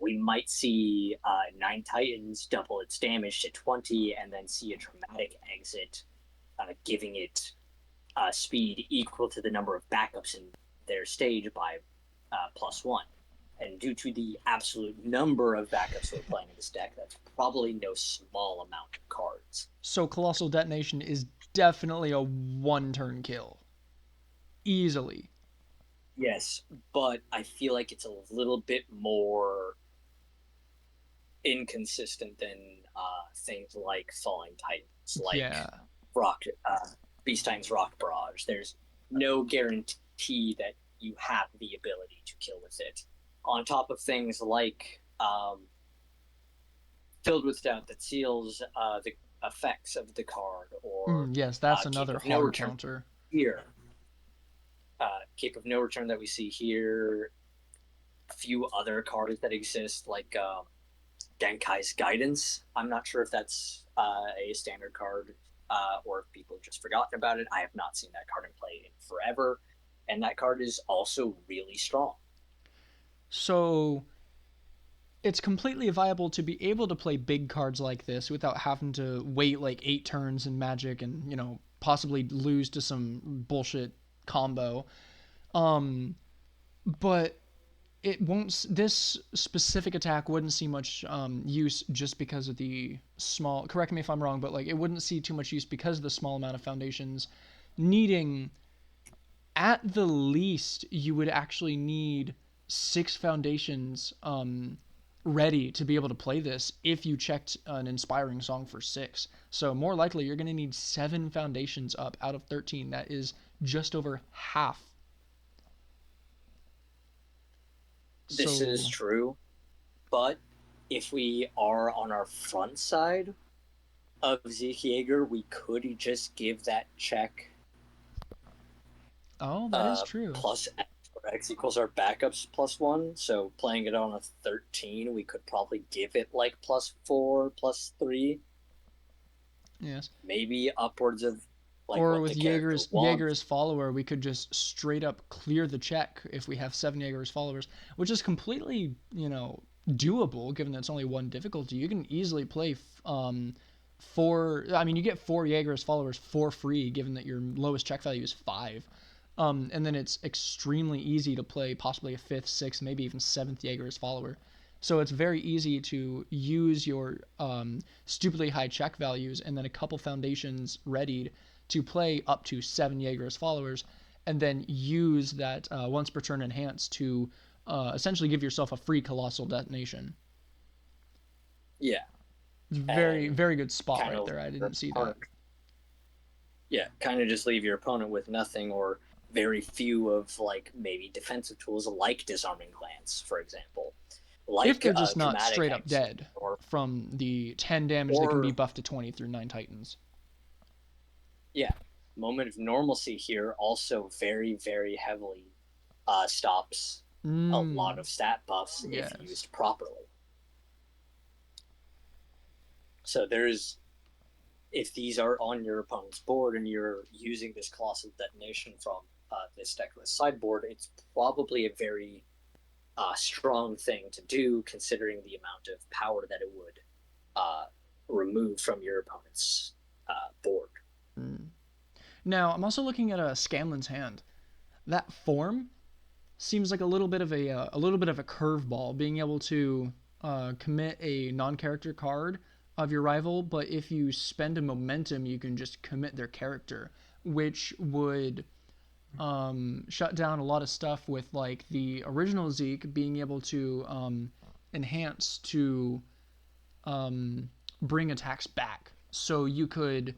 we might see 9 Titans double its damage to 20 and then see a Dramatic Exit giving it speed equal to the number of backups in their stage by +1. And due to the absolute number of backups we're playing in this deck, that's probably no small amount of cards. so Colossal Detonation is definitely a 1 turn kill. Easily. Yes, but I feel like it's a little bit more inconsistent than things like Falling Titans, like Yeah. Rock, Beast Titan's Rock Barrage. There's no guarantee that you have the ability to kill with it. On top of things like Filled with Doubt that seals the effects of the card, or Yes, that's Cape another of No hard Return counter. here. Cape of No Return that we see here. A few other cards that exist, like Denkai's Guidance. I'm not sure if that's a standard card or if people have just forgotten about it. I have not seen that card in play in forever, and that card is also really strong. So it's completely viable to be able to play big cards like this without having to wait like 8 turns in Magic and possibly lose to some bullshit combo. Um, but it won't. This specific attack wouldn't see much use just because of the small. Correct me if I'm wrong, but like it wouldn't see too much use because of the small amount of foundations. Needing at the least, you would actually need 6 foundations ready to be able to play this if you checked an inspiring song for 6. So more likely you're going to need 7 foundations up out of 13. That is just over half. This is So true, but if we are on our front side of Zeke Yeager, we could just give that check oh, that is true. plus X, where X equals our backups +1. So playing it on a 13, we could probably give it like +4, +3, Yes. maybe upwards of like Or what the with character Jaeger's wants. Jaeger's follower, we could just straight up clear the check if we have 7 Jaeger's followers, which is completely doable given that it's only 1 difficulty. You can easily play 4. I mean, you get 4 Jaeger's followers for free given that your lowest check value is 5. And then it's extremely easy to play possibly a 5th, 6th, maybe even 7th Jaeger's follower. So it's very easy to use your stupidly high check values and then a couple foundations readied to play up to 7 Jaeger's followers, and then use that once per turn enhance to essentially give yourself a free colossal detonation. Yeah. It's very, and very good spot kind right of there. I your didn't see that. opponent, yeah, kind of just leave your opponent with nothing or very few of like maybe defensive tools like disarming glance, for example, If like they're just not dramatic straight up exit, dead from the 10 damage that can be or buffed to 20 through 9 Titans. yeah, moment of normalcy here also very very heavily stops a lot Mmm. of stat buffs if Yes. used properly. So there's if these are on your opponent's board and you're using this colossal detonation from this Decklist sideboard, it's probably a very strong thing to do considering the amount of power that it would uh, remove from your opponent's board. Mm. Now, I'm also looking at a Scanlan's hand. That form seems like a little bit of a curveball, being able to commit a non-character card of your rival, but if you spend a momentum, you can just commit their character, which would shut down a lot of stuff with like the original Zeke being able to enhance to bring attacks back. So you could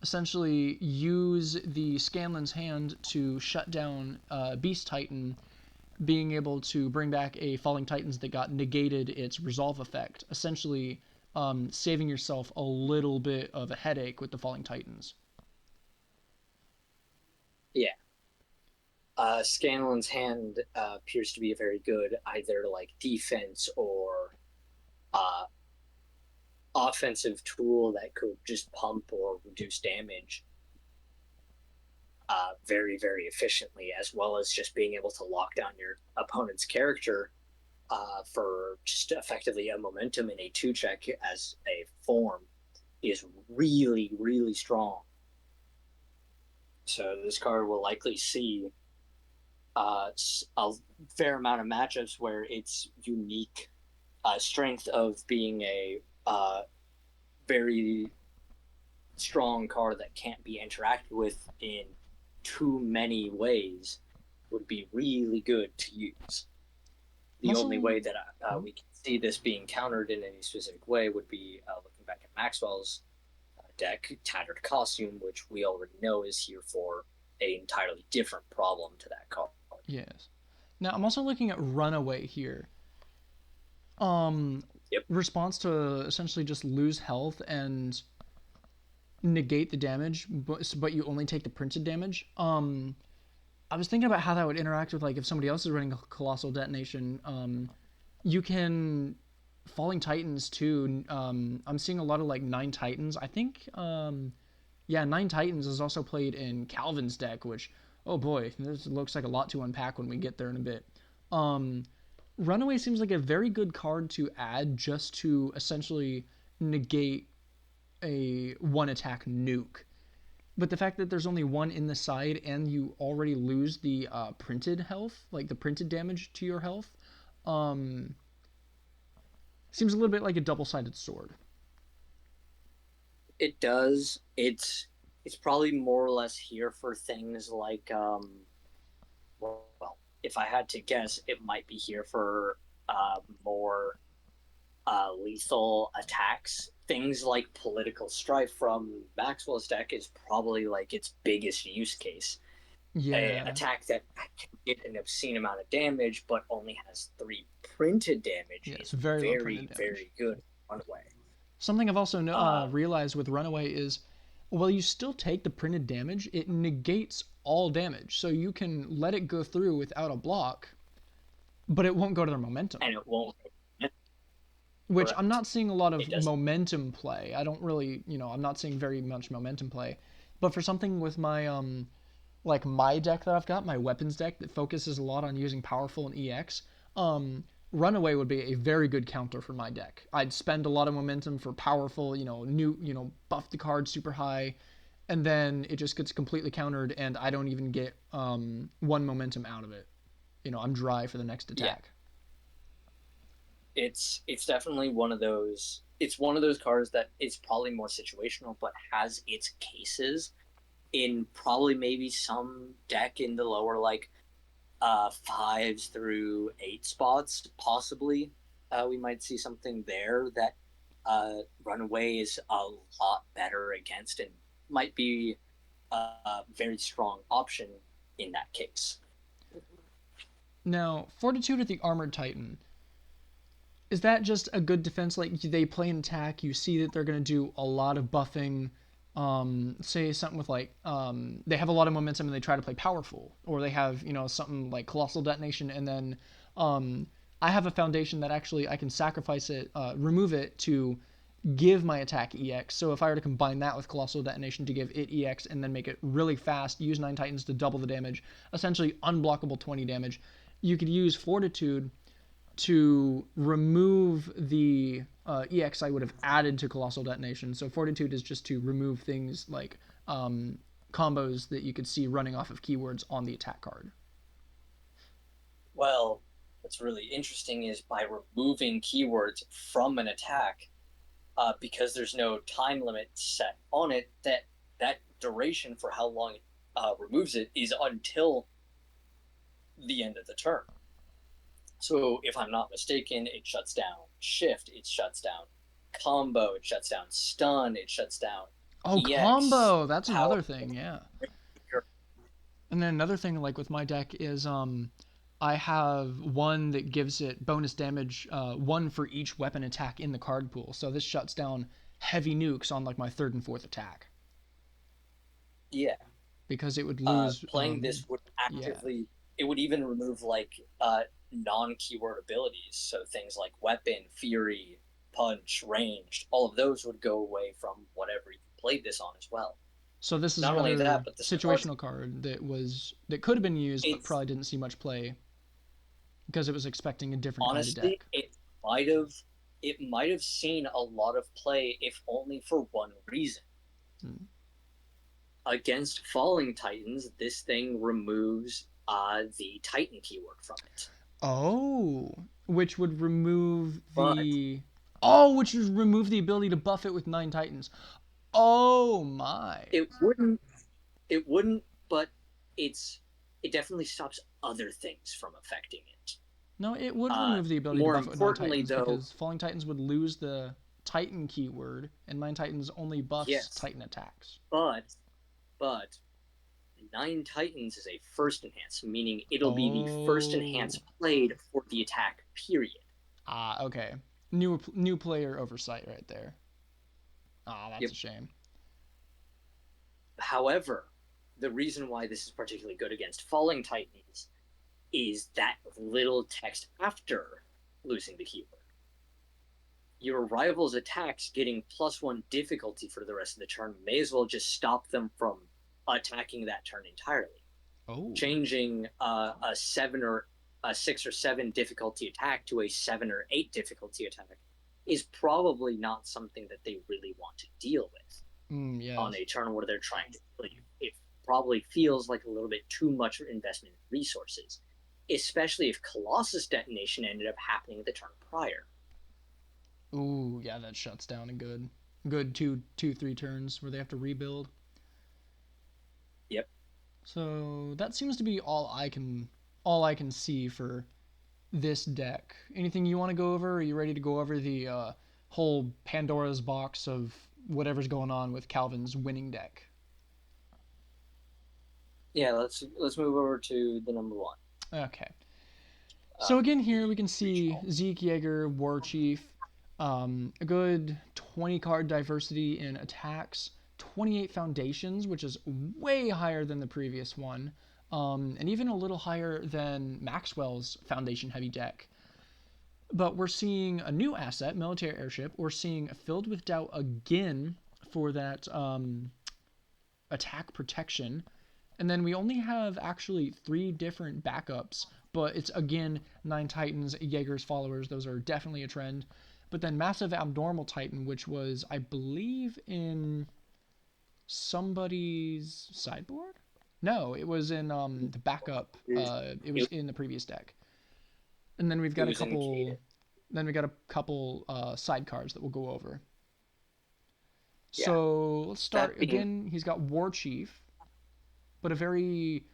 essentially use the Scanlan's hand to shut down Beast Titan, being able to bring back a Falling Titans that got negated its resolve effect, essentially saving yourself a little bit of a headache with the Falling Titans. Yeah. Scanlan's hand appears to be a very good either like defense or uh, offensive tool that could just pump or reduce damage very, very efficiently, as well as just being able to lock down your opponent's character for just effectively a momentum in a two check as a form is really, really strong. So this card will likely see a fair amount of matchups where its unique strength of being a very strong card that can't be interacted with in too many ways would be really good to use. I'm The also only way that oh, we can see this being countered in any specific way would be looking back at Maxwell's deck, Tattered Costume, which we already know is here for an entirely different problem to that card. yes. Now I'm also looking at Runaway here. Um, Yep. Response to essentially just lose health and negate the damage, but you only take the printed damage. I was thinking about how that would interact with like if somebody else is running a colossal detonation. You can falling titans too. I'm seeing a lot of like 9 Titans. I think yeah, 9 Titans is also played in Calvin's deck, which oh boy, this looks like a lot to unpack when we get there in a bit. Um, Runaway seems like a very good card to add just to essentially negate a one attack nuke. But the fact that there's only one in the side and you already lose the printed health, like the printed damage to your health, um, seems a little bit like a double-sided sword. It does. It's probably more or less here for things like well, if I had to guess, it might be here for more lethal attacks. Things like political strife from Maxwell's deck is probably like its biggest use case. A Yeah, attack that can get an obscene amount of damage but only has three printed damage yeah, it's is very low printed very, damage. very good Runaway. Something I've also Um, realized with Runaway is, while you still take the printed damage, it negates all damage, so you can let it go through without a block, but it won't go to their momentum. and it won't. Which I'm Correct. not seeing a lot It of does. momentum play. I don't really, I'm not seeing very much momentum play. But for something with my like my deck that I've got, my weapons deck that focuses a lot on using powerful and EX, Runaway would be a very good counter for my deck. I'd spend a lot of momentum for powerful, buff the card super high, and then it just gets completely countered, and I don't even get one momentum out of it. I'm dry for the next Yeah, attack. it's definitely one of those. It's one of those cards that is probably more situational, but has its cases in probably maybe some deck in the lower like fives through eight spots. Possibly, we might see something there that Runaway is a lot better against and might be a very strong option in that case. Now, Fortitude with the Armored Titan, is that just a good defense? Like they play an attack, you see that they're going to do a lot of buffing. Say something with like they have a lot of momentum and they try to play powerful, or they have something like Colossal Detonation, and then um, I have a foundation that actually I can sacrifice it, remove it to give my attack EX. So if I were to combine that with Colossal Detonation to give it EX and then make it really fast, use 9 Titans to double the damage, essentially unblockable 20 damage, you could use Fortitude to remove the EX I would have added to Colossal Detonation. So Fortitude is just to remove things like combos that you could see running off of keywords on the attack card. Well, what's really interesting is by removing keywords from an attack, because there's no time limit set on it, that duration for how long it removes it is until the end of the turn. So if I'm not mistaken, it shuts down shift, it shuts down combo, it shuts down stun, it shuts down Oh, EX, combo! That's power. another thing, yeah. And then another thing, like with my deck, is I have one that gives it bonus damage, one for each weapon attack in the card pool. So this shuts down heavy nukes on like my third and fourth attack Yeah. because it would lose. Playing this would Yeah. actively, it would even remove like non-keyword abilities. So things like weapon, fury, punch, ranged, all of those would go away from whatever you played this on as well. So this is Not only that, another but this card, situational card that could have been used but it's probably didn't see much play because it was expecting a different kind of honestly, deck. might have it might have seen a lot of play if only for one reason. Hmm. Against Falling Titans, this thing removes the Titan keyword from it. Oh, which would remove But the which would remove the ability to buff it with 9 Titans. Oh my. it wouldn't it wouldn't, but it's it definitely stops other things from affecting it. No, it would remove the ability to More buff it with 9 importantly Titans though, because Falling Titans would lose the Titan keyword, and 9 Titans only buffs yes, Titan attacks. but 9 Titans is a first enhance, meaning it'll be the first enhance Oh. played for the attack period. Ah, okay. New player oversight right there. Ah, that's Yep. a shame. However, the reason why this is particularly good against Falling Titans is that little text after losing the keyword. Your rival's attacks getting +1 difficulty for the rest of the turn may as well just stop them from attacking that turn entirely. Oh. Changing a 6 or 7 difficulty attack to a 7 or 8 difficulty attack is probably not something that they really want to deal with on Yes. a turn where they're trying to kill you. It probably feels like a little bit too much investment in resources, especially if Colossus detonation ended up happening the turn prior. Ooh, yeah, that shuts down a good 3 turns where they have to rebuild. Yep. So that seems to be all I can see for this deck. Anything you want to go over? Are you ready to go over the whole Pandora's box of whatever's going on with Calvin's winning deck? Yeah, let's move over to the number one. Okay. Uh, So again, here the we can see regional. Zeke Yeager, War Chief, a good 20 card diversity in attacks, 28 foundations, which is way higher than the previous one, and even a little higher than Maxwell's foundation heavy deck. But we're seeing a new asset, military airship. We're seeing Filled with Doubt again for that attack protection. And then we only have actually 3 different backups, but it's again 9 Titans, Jaeger's followers. Those are definitely a trend. But then Massive Abnormal Titan, which was, I believe, in somebody's sideboard? No, it was in the backup. It was It, in the previous deck. And then we've it got a was in Cade. couple. Then we got a couple sidecars that we'll go over. Yeah. So let's That start being again. He's got War Chief, but a very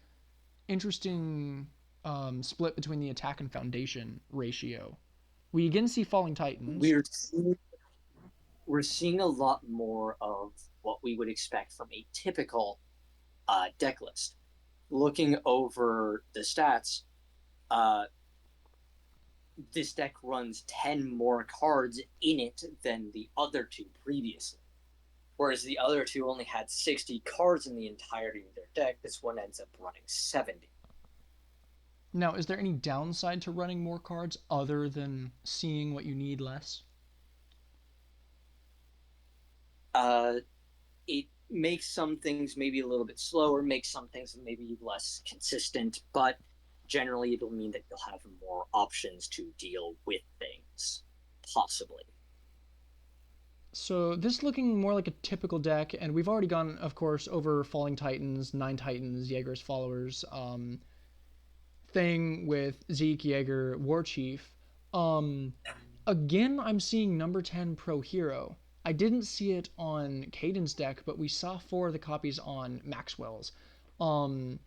interesting split between the attack and foundation ratio. We again see Falling Titans. weird. we're seeing a lot more of what we would expect from a typical deck list. Looking over the stats, uh, this deck runs 10 more cards in it than the other two previously. Whereas the other two only had 60 cards in the entirety of their deck, this one ends up running 70. Now, is there any downside to running more cards other than seeing what you need less? Uh, it makes some things maybe a little bit slower, makes some things maybe less consistent, but generally it'll mean that you'll have more options to deal with things, possibly. So this looking more like a typical deck, and we've already gone, of course, over Falling Titans, Nine Titans, Jaeger's Followers, thing with Zeke, Jaeger, War Chief. Um, Again, I'm seeing number 10 Pro Hero. I didn't see it on Caden's deck, but we saw 4 of the copies on Maxwell's. Um,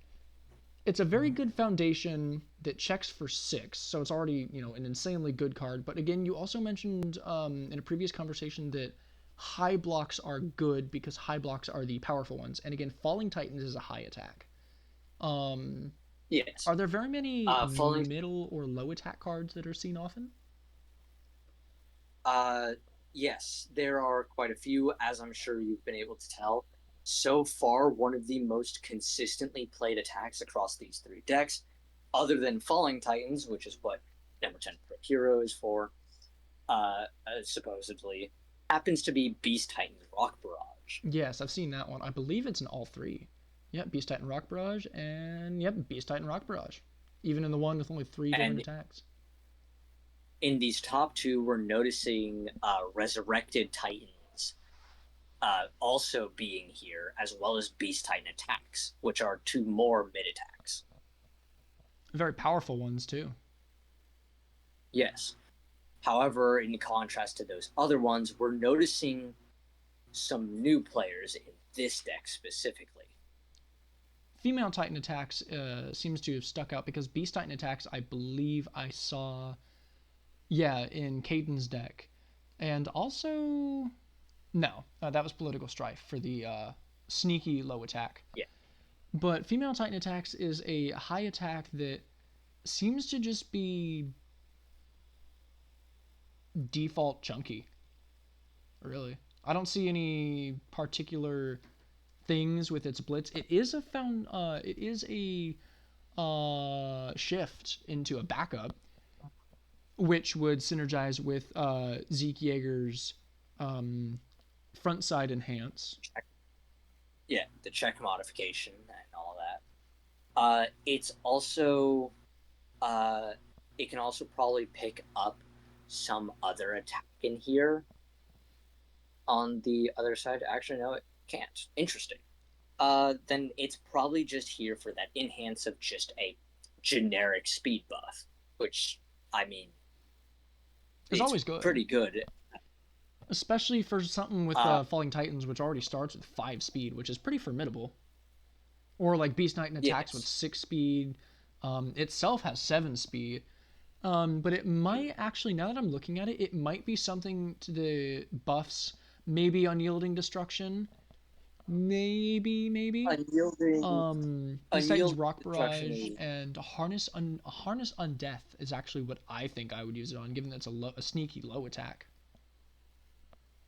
it's a very good foundation that checks for 6, so it's already an insanely good card. But again, you also mentioned in a previous conversation that high blocks are good because high blocks are the powerful ones. And again, Falling Titans is a high attack. Um, Yes. are there very many Falling middle or low attack cards that are seen often? Uh, yes, there are quite a few, as I'm sure you've been able to tell. So far, one of the most consistently played attacks across these three decks, other than Falling Titans, which is what number 10 Pro Hero is for, supposedly, happens to be Beast Titan's Rock Barrage. Yes, I've seen that one. I believe it's in all three. Yep, Beast Titan Rock Barrage, and yep, Beast Titan Rock Barrage. Even in the one with only 3 different And attacks. in these top two, we're noticing Resurrected Titans also being here, as well as Beast Titan attacks, which are two more mid attacks. Very powerful ones, too. Yes. However, in contrast to those other ones, we're noticing some new players in this deck specifically. Female Titan attacks seems to have stuck out because Beast Titan attacks, I believe I saw, yeah, in Caden's deck. And also, no, that was Political Strife for the sneaky low attack. Yeah. But Female Titan attacks is a high attack that seems to just be default chunky. Really, I don't see any particular things with its blitz. It is a found. It is a shift into a backup, which would synergize with Zeke Yeager's front side enhance. Yeah, the check modification and all that. It's also it can also probably pick up some other attack in here on the other side. Actually, no, it can't. Interesting. Then it's probably just here for that enhance of just a generic speed buff, which I mean, It's it's always good, pretty good. especially for something with Uh, Falling Titans, which already starts with 5 speed, which is pretty formidable. Or like Beast Knight and attacks with yes. 6 speed. Itself has 7 speed. But it might actually, now that I'm looking at it, it might be something to the buffs. Maybe Unyielding Destruction. Maybe. Unyielding, Beast Titan's unyielding Rock destruction Barrage is and Harness Undeath is actually what I think I would use it on, given that it's a sneaky low attack.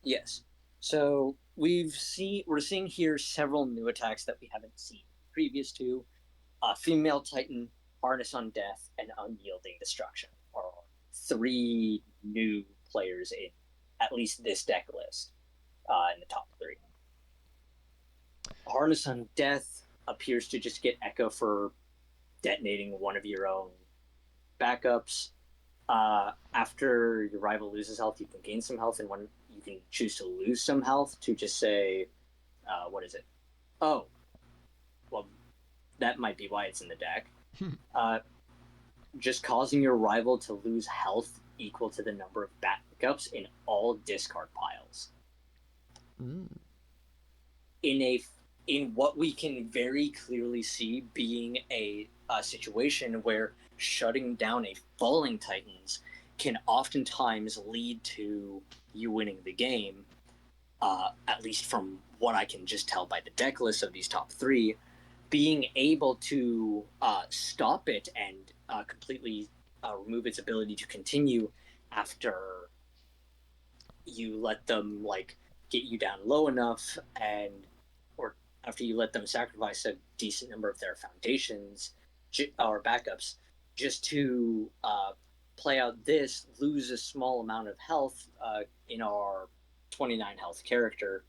yes. So we're seeing here several new attacks that we haven't seen previous to. Female Titan, Harness on Death, and Unyielding Destruction are three new players in at least this deck list in the top three. Harness on Death appears to just get Echo for detonating one of your own backups. After your rival loses health, you can gain some health, and when you can choose to lose some health to just say, what is it? Oh, well, that might be why it's in the deck. Uh, just causing your rival to lose health equal to the number of backups in all discard piles. Mm. In what we can very clearly see being a situation where shutting down a Falling Titans can oftentimes lead to you winning the game, at least from what I can just tell by the deck list of these top three, being able to stop it and completely remove its ability to continue after you let them like get you down low enough, and or after you let them sacrifice a decent number of their foundations or backups just to play out this, lose a small amount of health in our 29 health character,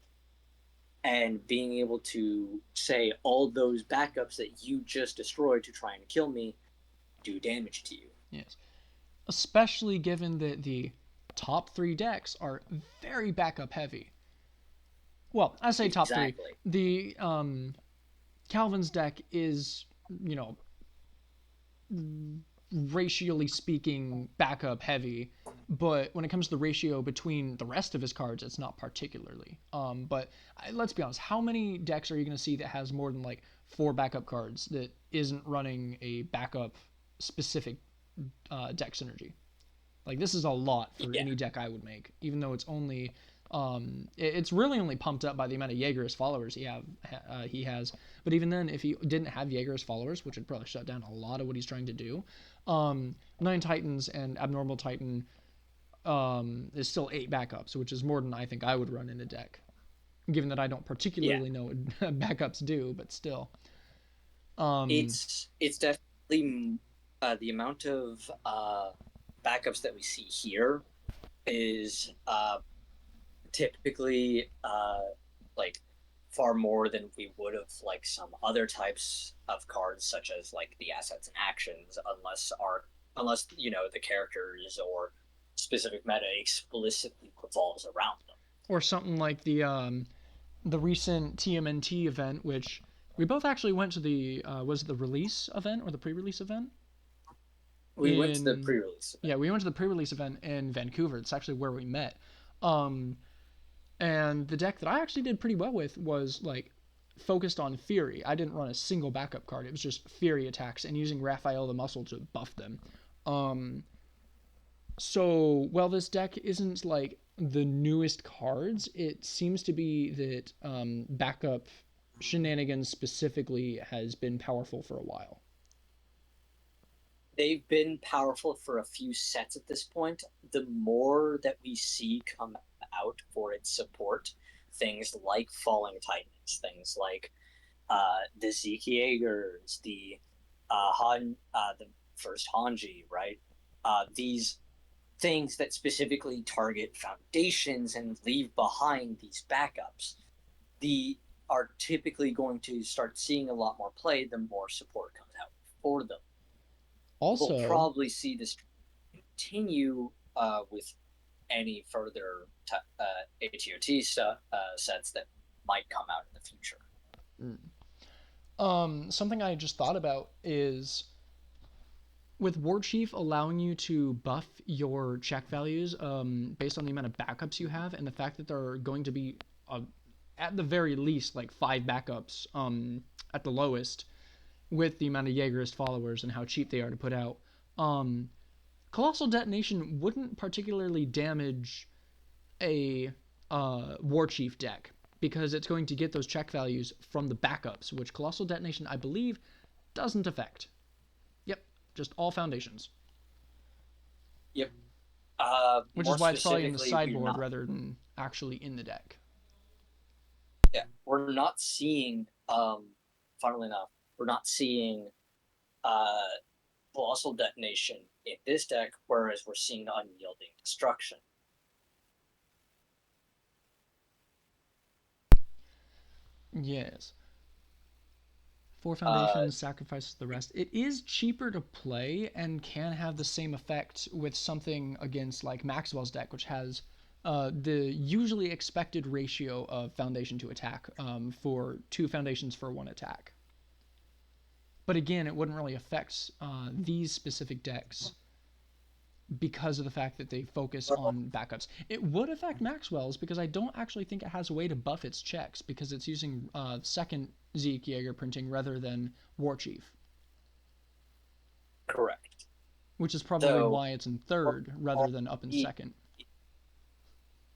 and being able to say all those backups that you just destroyed to try and kill me do damage to you. Yes. Especially given that the top three decks are very backup heavy. Well, I say top three. Exactly. The Calvin's deck is, you know, racially speaking, backup heavy. But when it comes to the ratio between the rest of his cards, it's not particularly. But let's be honest, how many decks are you going to see that has more than like 4 backup cards that isn't running a backup specific deck synergy? Like this is a lot for Yeah. any deck I would make, even though it's only it's really only pumped up by the amount of Jaeger's followers he has. But even then, if he didn't have Jaeger's followers, which would probably shut down a lot of what he's trying to do, 9 Titans and Abnormal Titan is still 8 backups, which is more than I think I would run in a deck. Given that I don't Yeah. particularly know what backups do, but still. Um, It's definitely the amount of backups that we see here is typically like far more than we would have like some other types of cards, such as like the assets and actions, unless you know the characters or specific meta explicitly revolves around them. or something like the recent TMNT event, which we both actually went to the was it the release event or the pre-release event We went to the in pre-release yeah, event. we went to the pre-release event in Vancouver. It's actually where we met. Um, and the deck that I actually did pretty well with was like focused on Fury. I didn't run a single backup card. It was just Fury attacks and using Raphael the Muscle to buff them. Um, so while this deck isn't like the newest cards, it seems to be that backup shenanigans specifically has been powerful for a while. They've been powerful for a few sets at this point. The more that we see come out for its support, things like Falling Titans, things like the Zeke Jaegers, the first Hanji, right? These things that specifically target foundations and leave behind these backups, the are typically going to start seeing a lot more play the more support comes out for them. We'll Also, probably see this continue with any further ATOT sets that might come out in the future. something I just thought about is with War Chief allowing you to buff your check values based on the amount of backups you have, and the fact that there are going to be, at the very least, like 5 backups at the lowest, with the amount of Jaegerist followers and how cheap they are to put out. Um, Colossal Detonation wouldn't particularly damage a War Chief deck because it's going to get those check values from the backups, which Colossal Detonation, I believe, doesn't affect. Yep, just all foundations. Yep. Which More is why it's probably in the specifically, sideboard rather than actually in the deck. we're not seeing. Funnily enough, we're not seeing uh, colossal detonation in this deck, whereas we're seeing unyielding destruction. Yes. 4 Uh, foundations, sacrifices the rest. It is cheaper to play and can have the same effect with something against like Maxwell's deck, which has the usually expected ratio of foundation to attack for 2 foundations for 1 attack. But again, it wouldn't really affect these specific decks because of the fact that they focus on backups. It would affect Maxwell's because I don't actually think it has a way to buff its checks because it's using second Zeke Jaeger printing rather than War Chief, correct. which is probably So why it's in third rather than up in the second.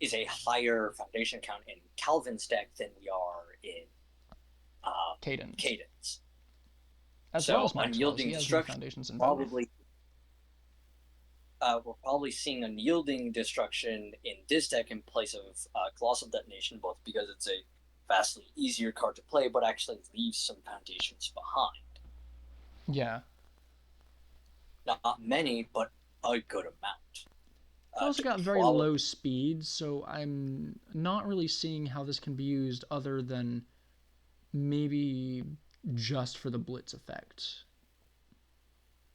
is a higher foundation count in Calvin's deck than we are in Cadence. Cadence. As well as So Maxwell's. He unyielding has more destruction foundations in both. probably we're probably seeing unyielding destruction in this deck in place of Colossal Detonation, both because it's a vastly easier card to play, but actually leaves some foundations behind. Yeah. Not many, but a good amount. It's also To got very low probably speed, so I'm not really seeing how this can be used other than maybe just for the blitz effect.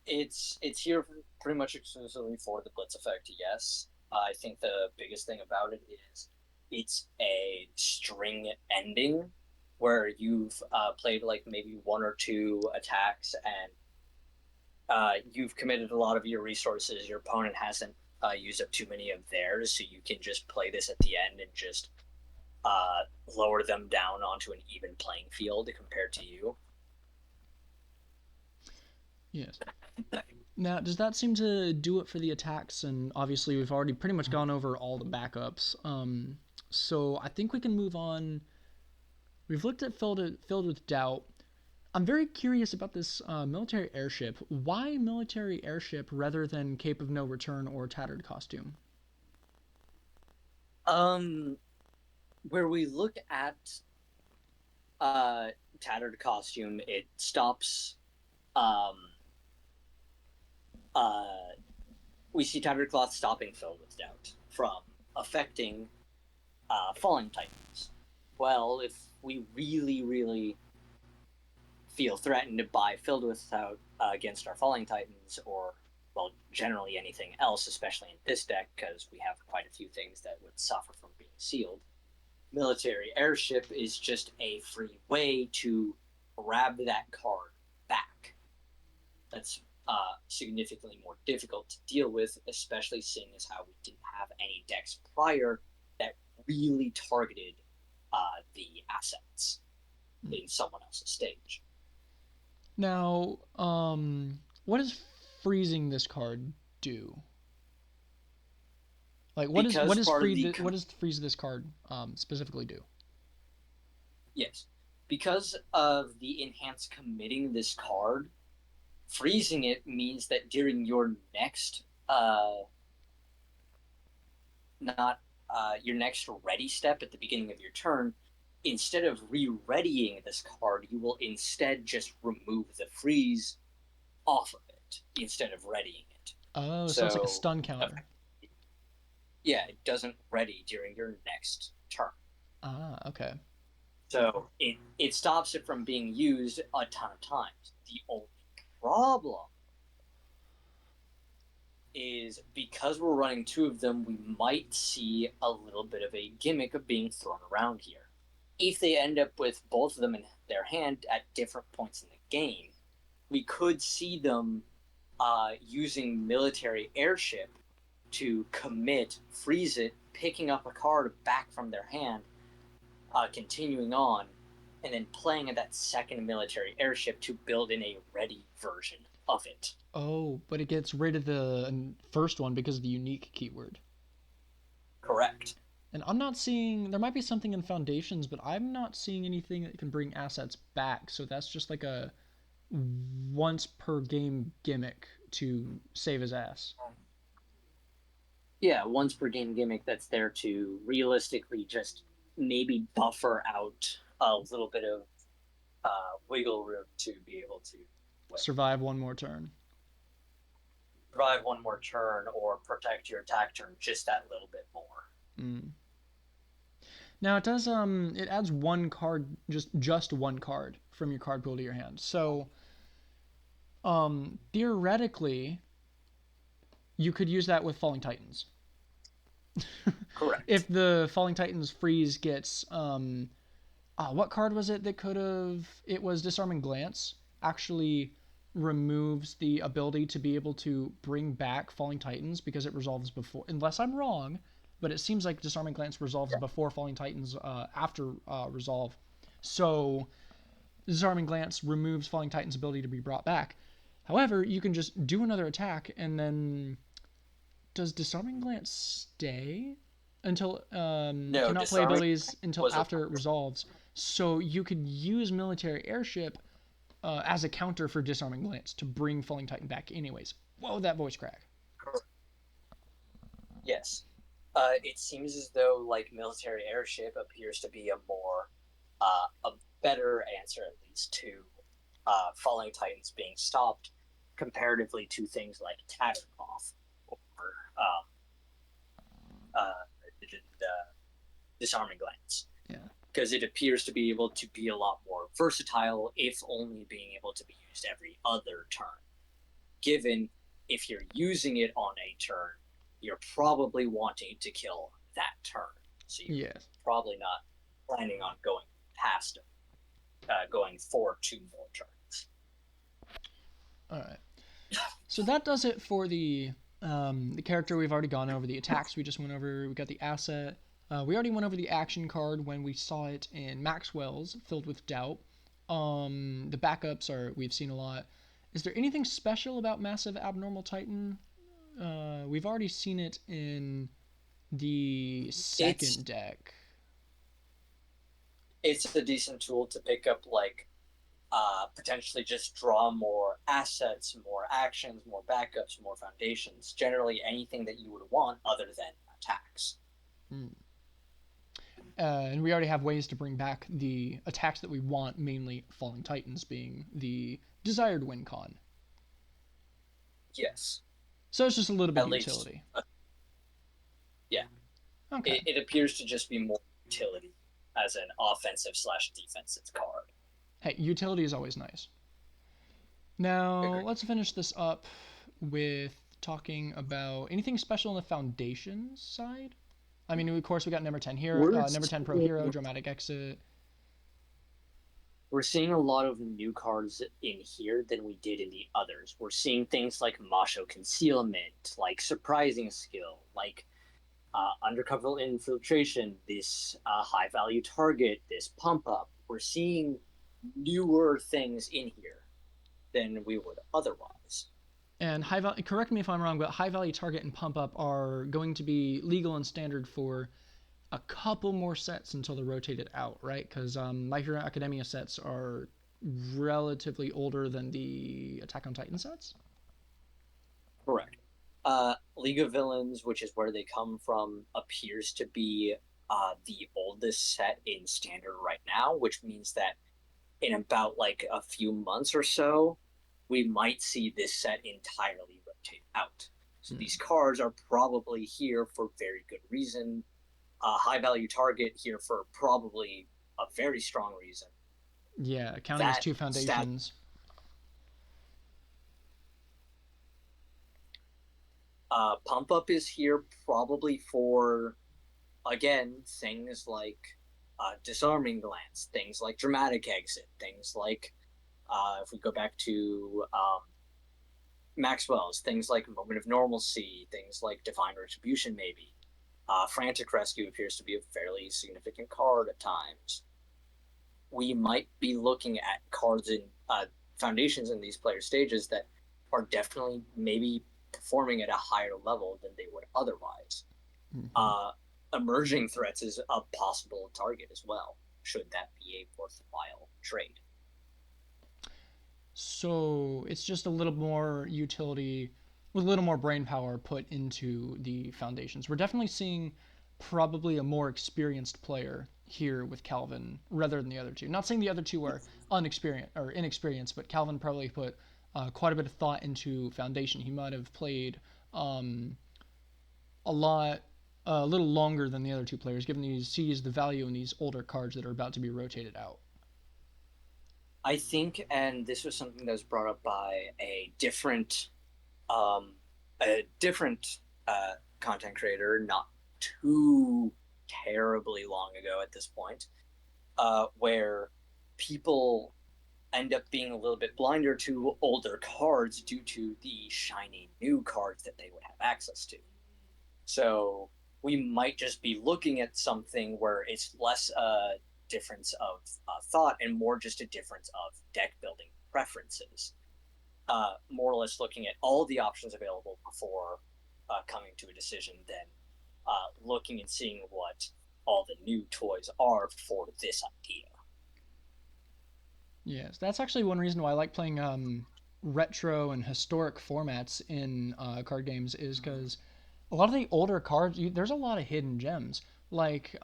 it's here pretty much exclusively for the blitz effect. Yes, I think the biggest thing about it is it's a string ending where you've played like maybe one or two attacks and you've committed a lot of your resources. Your opponent hasn't used up too many of theirs, so you can just play this at the end and just uh, lower them down onto an even playing field compared to you. Yes. Now, does that seem to do it for the attacks? And obviously, we've already pretty much gone over all the backups. So I think we can move on. We've looked at filled with doubt. I'm very curious about this military airship. Why military airship rather than Cape of No Return or Tattered Costume? Um, where we look at uh, tattered costume, it stops. Um, uh, we see tattered cloth stopping filled with doubt from affecting falling titans. Well, if we really, really feel threatened by filled with doubt against our falling titans, or well, generally anything else, especially in this deck, because we have quite a few things that would suffer from being sealed. Military airship is just a free way to grab that card back. That's significantly more difficult to deal with, especially seeing as how we didn't have any decks prior that really targeted the assets in someone else's stage. Now, what does freezing this card do? Like, Because part of the what does freeze this card specifically do? yes, because of the enhanced committing this card, freezing it means that during your next not your next ready step at the beginning of your turn, instead of re-readying this card, you will instead just remove the freeze off of it instead of readying it. Oh, so it's like a So, stun counter. yeah, it doesn't ready during your next turn. Ah, okay. So it stops it from being used a ton of times. The only problem is because we're running two of them, we might see a little bit of a gimmick of being thrown around here. If they end up with both of them in their hand at different points in the game, we could see them using military airship to commit, freeze it, picking up a card back from their hand, continuing on, and then playing that second military airship to build in a ready version of it. Oh, but it gets rid of the first one because of the unique keyword. Correct. And I'm not seeing. There might be something in foundations, but I'm not seeing anything that can bring assets back. So that's just like a once per game gimmick to save his ass. Yeah, once per game gimmick that's there to realistically just maybe buffer out a little bit of wiggle room to be able to Survive one more turn. survive one more turn or protect your attack turn just that little bit more. Mm. Now it does it adds one card, just one card from your card pool to your hand. So theoretically you could use that with Falling Titans. Correct. If the Falling Titans freeze gets what card was it that could have? It was Disarming Glance. Actually, removes the ability to be able to bring back Falling Titans because it resolves before. Unless I'm wrong, but it seems like Disarming Glance resolves before Falling Titans after resolve. So Disarming Glance removes Falling Titans' ability to be brought back. However, you can just do another attack and then does Disarming Glance stay until No, cannot play disarming abilities until was a after it resolves. So you could use military airship as a counter for disarming glance to bring Falling Titan back. Anyways, whoa, that voice crack. yes. It seems as though like military airship appears to be a better answer at least to falling titans being stopped comparatively to things like Tattermoth or uh, disarming glance Yeah. because it appears to be able to be a lot more versatile if only being able to be used every other turn. Given if you're using it on a turn, you're probably wanting to kill that turn. So you're Yes. probably not planning on going past going for 2 more turns. All right. So that does it for the character. We've already gone over the attacks. We just went over. We got the asset. We already went over the action card when we saw it in Maxwell's, filled with doubt. The backups are we've seen a lot. Is there anything special about Massive Abnormal Titan? We've already seen it in the It's second deck. it's a decent tool to pick up like potentially just draw more assets, more actions, more backups, more foundations. Generally, anything that you would want other than attacks. Mm. And we already have ways to bring back the attacks that we want, mainly Falling Titans being the desired win con. Yes, So it's just a little bit of at least, utility. yeah. Okay. It appears to just be more utility as an offensive slash defensive card. Hey, utility is always nice. Now, Agreed. let's finish this up with talking about anything special on the Foundation side. I mean, of course, we got number 10 here, We're number 10 Pro seeing, Hero, Dramatic Exit. we're seeing a lot of new cards in here than we did in the others. We're seeing things like Macho Concealment, like Surprising Skill, like undercover infiltration, this high value target, this pump up. We're seeing newer things in here than we would otherwise. And high value, correct me if I'm wrong, but high value target and pump up are going to be legal and standard for a couple more sets until they're rotated out, right? Because My Hero Academia sets are relatively older than the Attack on Titan sets. Correct. League of Villains, which is where they come from, appears to be the oldest set in standard right now, which means that in about like a few months or so, we might see this set entirely rotate out. So Hmm. these cards are probably here for very good reason. High value target here for probably a very strong reason. Yeah, counting as That two stat foundations. pump up is here probably for again things like disarming glance, things like dramatic exit, things like if we go back to Maxwell's, things like moment of normalcy, things like divine retribution, maybe. Frantic rescue appears to be a fairly significant card at times. We might be looking at cards in foundations in these player stages that are definitely maybe performing at a higher level than they would otherwise. Mm-hmm. Uh, Emerging threats is a possible target as well, should that be a worthwhile trade. So it's just a little more utility with a little more brain power put into the foundations. We're definitely seeing probably a more experienced player here with Calvin rather than the other two. Not saying the other two are unexperienced or inexperienced, but Calvin probably put quite a bit of thought into foundation. He might have played um, a lot, a little longer than the other two players, given he sees the value in these older cards that are about to be rotated out. I think, and this was something that was brought up by um, a different content creator not too terribly long ago at this point, where people end up being a little bit blinder to older cards due to the shiny new cards that they would have access to. So we might just be looking at something where it's less a difference of thought and more just a difference of deck building preferences. More or less looking at all the options available before coming to a decision than looking and seeing what all the new toys are for this idea. Yes, that's actually one reason why I like playing retro and historic formats in card games is because a lot of the older cards, there's a lot of hidden gems. Like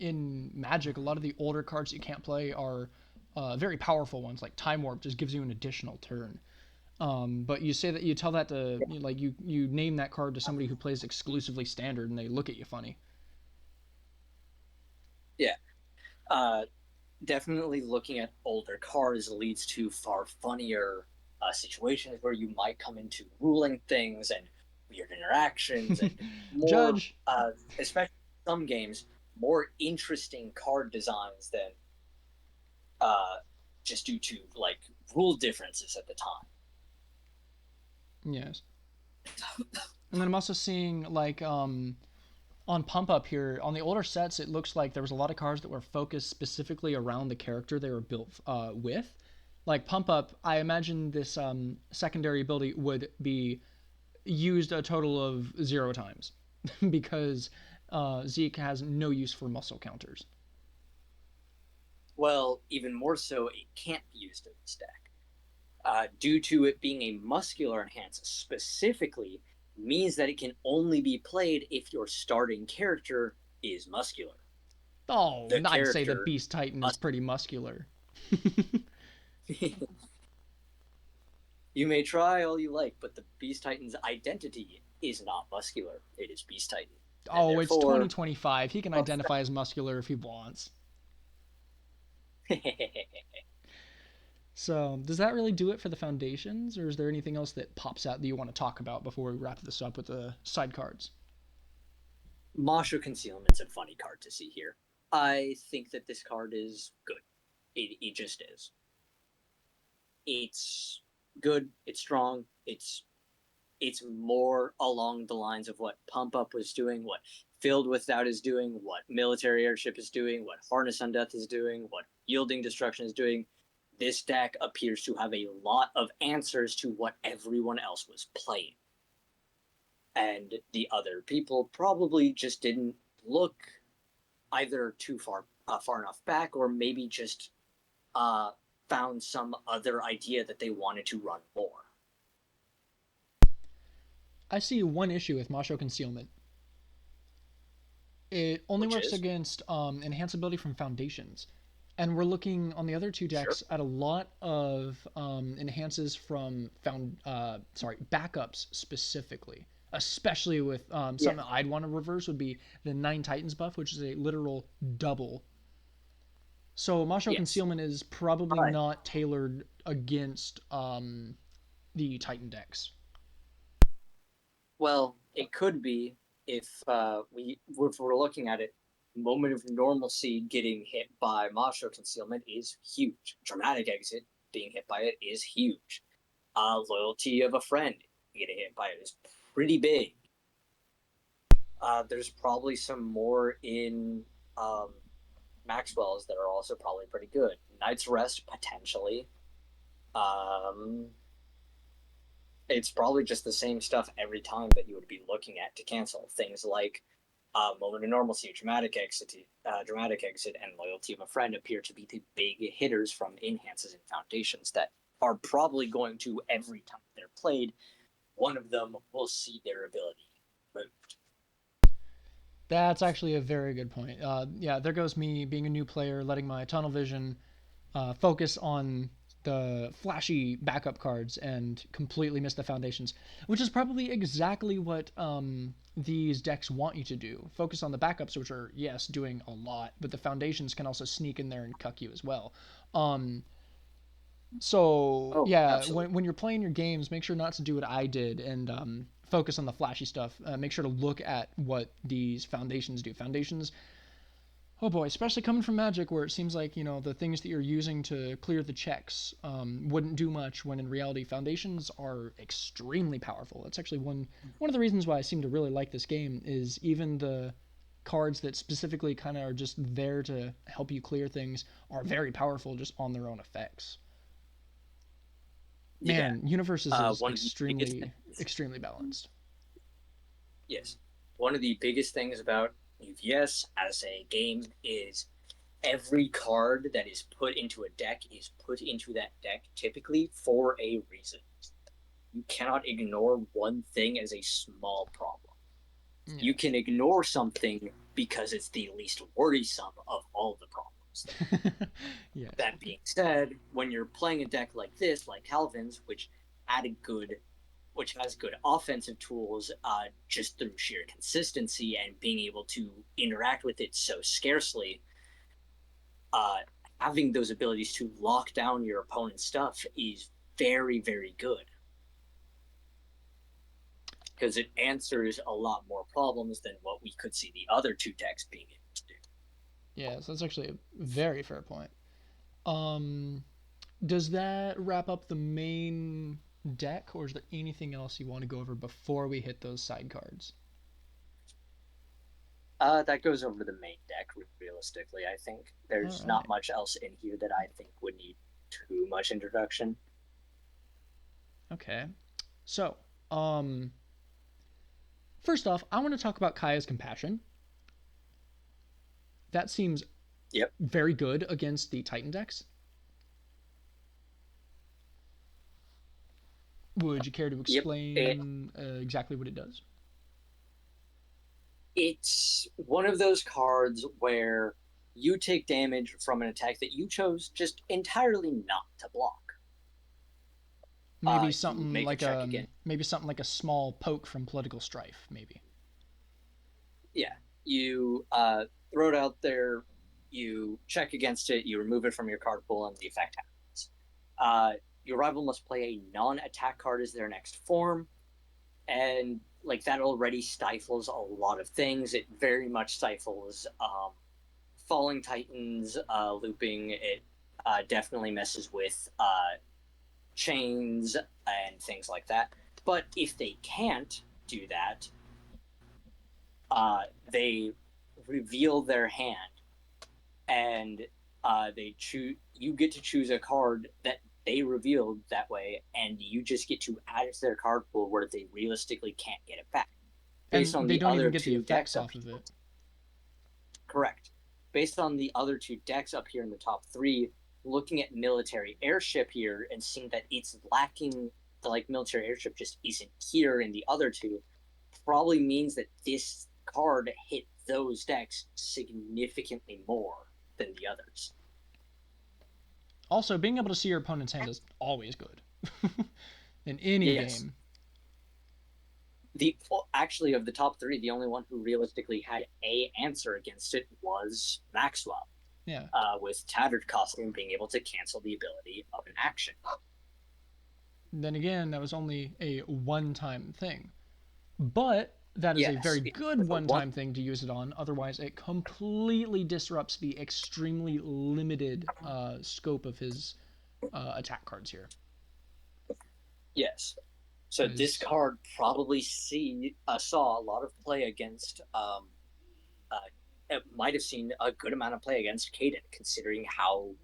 in Magic, a lot of the older cards you can't play are very powerful ones. Like Time Warp just gives you an additional turn. But you say that you tell that to like you name that card to somebody who plays exclusively Standard, and they look at you funny. Yeah. Definitely looking at older cards leads to far funnier situations where you might come into ruling things and weird interactions and more, Judge. especially some games, more interesting card designs than uh, just due to like rule differences at the time. Yes. And then I'm also seeing like on Pump Up here on the older sets, it looks like there was a lot of cards that were focused specifically around the character they were built with. Like Pump Up, I imagine this secondary ability would be used a total of 0 times because Zeke has no use for muscle counters. Well, even more so, it can't be used in this deck. Due to it being a muscular enhance specifically, means that it can only be played if your starting character is muscular. Oh, The I'd say the character Beast Titan is must. pretty muscular. You may try all you like, but the Beast Titan's identity is not muscular. It is Beast Titan. And Oh, it's therefore, 2025. He can identify as muscular if he wants. So, does that really do it for the foundations, or is there anything else that pops out that you want to talk about before we wrap this up with the side cards? Masha Concealment's a funny card to see here. I think that this card is good. It just is. It's good. It's strong. It's more along the lines of what Pump Up was doing, what Filled with Doubt is doing, what Military Airship is doing, what Harness on Death is doing, what Yielding Destruction is doing. This deck appears to have a lot of answers to what everyone else was playing. And the other people probably just didn't look either too far enough back, or maybe just uh, found some other idea that they wanted to run more. I see one issue with Macho Concealment. It only Which works is against enhanceability from foundations. And we're looking on the other two sure, decks at a lot of enhances from backups specifically. Especially with yeah, something I'd want to reverse would be the Nine Titans buff, which is a literal double. So Macho yes. Concealment is probably But not tailored against the Titan decks. well, it could be if we're looking at it. Moment of Normalcy getting hit by Macho Concealment is huge. Dramatic Exit being hit by it is huge. Loyalty of a Friend getting hit by it is pretty big. There's probably some more in um, Maxwell's that are also probably pretty good. Night's Rest potentially. Um, it's probably just the same stuff every time that you would be looking at to cancel things like Moment of Normalcy, Dramatic Exit, and Loyalty of a Friend appear to be the big hitters from enhances and foundations that are probably going to every time they're played. One of them will see their ability moved. That's actually a very good point. Yeah, there goes me being a new player, letting my tunnel vision focus on the flashy backup cards and completely miss the foundations, which is probably exactly what these decks want you to do. Focus on the backups, which are, yes, doing a lot, but the foundations can also sneak in there and cuck you as well. Um, so Oh, yeah, absolutely. when you're playing your games, make sure not to do what I did and focus on the flashy stuff. Make sure to look at what these foundations do. Foundations, oh boy, especially coming from Magic, where it seems like the things that you're using to clear the checks wouldn't do much. When in reality, foundations are extremely powerful. That's actually one of the reasons why I seem to really like this game. Is even the cards that specifically kind of are just there to help you clear things are very powerful just on their own effects. Yeah. Man, UniVersus is One of the biggest extremely things. extremely balanced. Yes. one of the biggest things about UVS as a game is every card that is put into a deck is put into that deck typically for a reason. You cannot ignore one thing as a small problem. You Yeah. can ignore something because it's the least worrisome of all the problems there. Yes. That being said, when you're playing a deck like this, like Calvin's, which has good offensive tools, just through sheer consistency and being able to interact with it so scarcely, uh, having those abilities to lock down your opponent's stuff is very, very good because it answers a lot more problems than what we could see the other two decks being able to do. Yeah, so that's actually a very fair point. Um, does that wrap up the main deck, or is there anything else you want to go over before we hit those side cards? That goes over the main deck realistically. I think All there's not right. much else in here that I think would need too much introduction. Okay. So, um, first off, I want to talk about Kaya's Compassion. That seems Yep. very good against the Titan decks. Would you care to Yep. explain exactly what it does? It's one of those cards where you take damage from an attack that you chose just entirely not to block. You make a check again. Maybe something like a small poke from political strife, maybe. Yeah, you throw it out there. You check against it. You remove it from your card pool, and the effect happens. Your rival must play a non-attack card as their next form, and like that already stifles a lot of things. It very much stifles Falling Titans looping. It definitely messes with chains and things like that. But if they can't do that, they reveal their hand and they choose. You get to choose a card that they revealed that way, and you just get to add it to their card pool where they realistically can't get it back. Based And on they the don't even other get the two effects decks up off of it. Correct. Based on the other two decks up here in the top three, looking at military airship here and seeing that it's lacking, the like military airship just isn't here in the other two, probably means that this card hit those decks significantly more than the others. Also, being able to see your opponent's hand is always good in any Yes. game. The actually of the top three, the only one who realistically had a answer against it was Maxwell, Yeah. with Tattered Costume being able to cancel the ability of an action. Then again, that was only a one-time thing. But that is a very Yes, good with a one. one-time thing to use it on. Otherwise, it completely disrupts the extremely limited scope of his attack cards here. Yes. So this Because card probably saw a lot of play against. It might have seen a good amount of play against Caden, considering how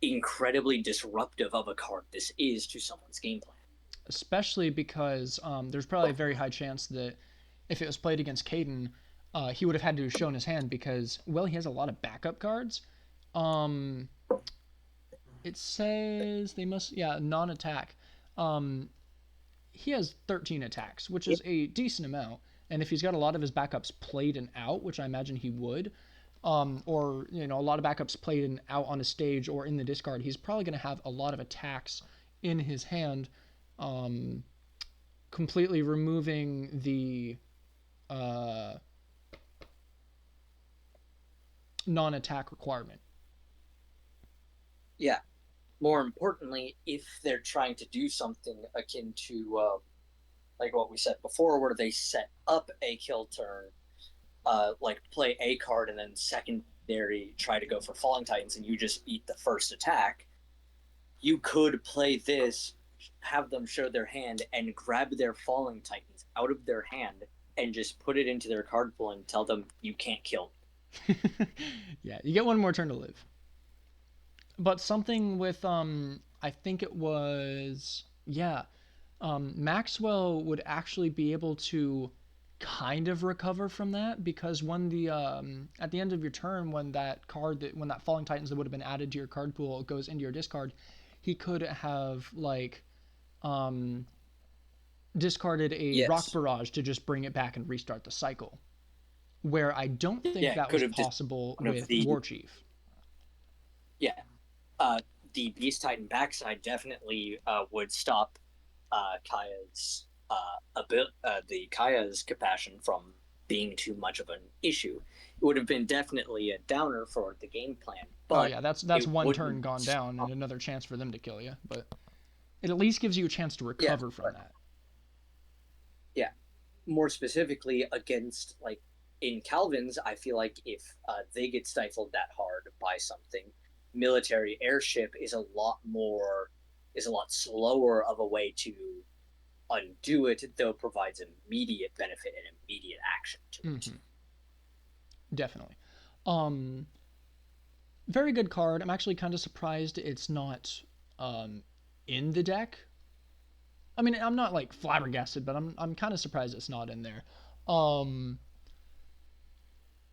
incredibly disruptive of a card this is to someone's game plan. especially because there's probably a very high chance that if it was played against Caden, he would have had to have shown his hand because, well, he has a lot of backup cards. Um, it says they must, yeah, non-attack. Um, he has 13 attacks, which is a decent amount. And if he's got a lot of his backups played and out, which I imagine he would, or a lot of backups played and out on a stage or in the discard, he's probably going to have a lot of attacks in his hand, um, completely removing the uh, non-attack requirement. Yeah. More importantly, if they're trying to do something akin to like what we said before, where they set up a kill turn, like play a card and then secondary try to go for Falling Titans, and you just eat the first attack, you could play this, have them show their hand, and grab their Falling Titans out of their hand and just put it into their card pool and tell them you can't kill me. Yeah, you get one more turn to live. But something with I think it was, yeah, Maxwell would actually be able to kind of recover from that, because when the at the end of your turn, when that Falling Titans that would have been added to your card pool goes into your discard, he could have like um, discarded a Rock Yes. Barrage to just bring it back and restart the cycle. Where I don't think Yeah, that could was have just possible one of with the War Chief. yeah. The Beast Titan backside definitely would stop Kaya's the Kaya's compassion from being too much of an issue. It would have been definitely a downer for the game plan, Oh but yeah, that's it one turn wouldn't. gone down and another chance for them to kill you, but it at least gives you a chance to Yeah, recover from but that. yeah, more specifically against like in Calvin's, I feel like if they get stifled that hard by something, military airship is a lot slower of a way to undo it, though provides immediate benefit and immediate action to it. Mm-hmm. Definitely. Um, Very good card. I'm actually kind of surprised it's not um, in the deck. I mean, I'm not like flabbergasted, but I'm kind of surprised it's not in there. Um,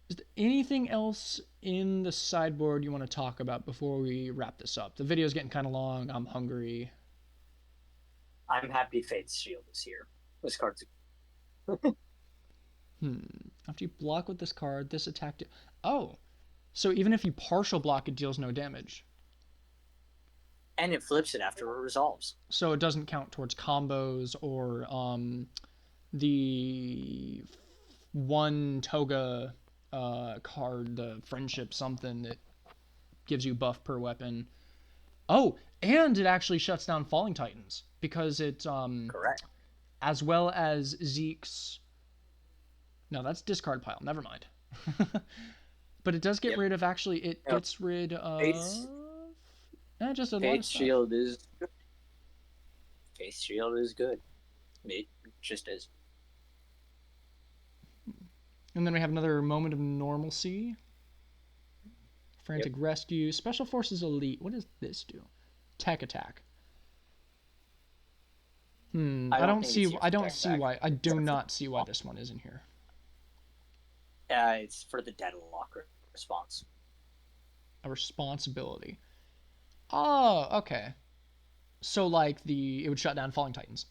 is there anything else in the sideboard you want to talk about before we wrap this up? The video's getting kind of long. I'm hungry. I'm happy Fate's Shield is here. This card's After you block with this card, this attack. Oh, so even if you partial block, it deals no damage. and it flips it after it resolves. So it doesn't count towards combos or the one toga card, the friendship something that gives you buff per weapon. Oh, and it actually shuts down Falling Titans because it Correct. as well as Zeke's. No, that's discard pile. Never mind. But it does get Yep. rid of actually. It You know, gets rid of Fate's just a lot of Fate's stuff. Shield is Fate's Shield is good. It just is. And then we have another moment of normalcy. Yep. Frantic Rescue. Special Forces Elite. What does this do? Tech Attack. I I don't don't think it's see. here I for don't tech see attack. why. I do not see why this one isn't here. It's for the deadlock response. A responsibility. Oh, okay. So like it would shut down Falling Titans.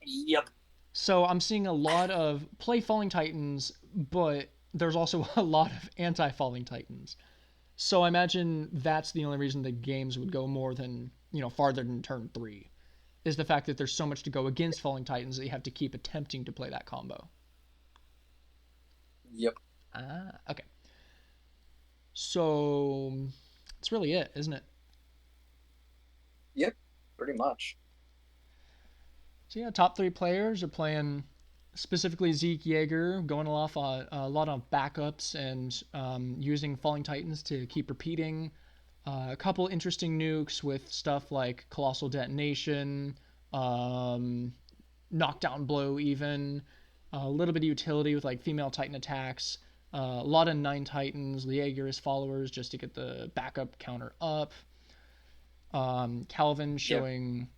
Yep. So I'm seeing a lot of play Falling Titans, but there's also a lot of anti-Falling Titans. So I imagine that's the only reason the games would go more than farther than turn 3, is the fact that there's so much to go against Falling Titans that you have to keep attempting to play that combo. Yep. Ah, okay. So that's really it, isn't it? Yep. Pretty much. So yeah, top 3 players are playing specifically Zeke Yeager, going off a lot of backups and using Falling Titans to keep repeating. A couple interesting nukes with stuff like Colossal Detonation, um, Knockdown Blow, even a little bit of utility with like female Titan attacks. A lot of 9 Titans, Jaeger's followers just to get the backup counter up. Calvin Yep. showing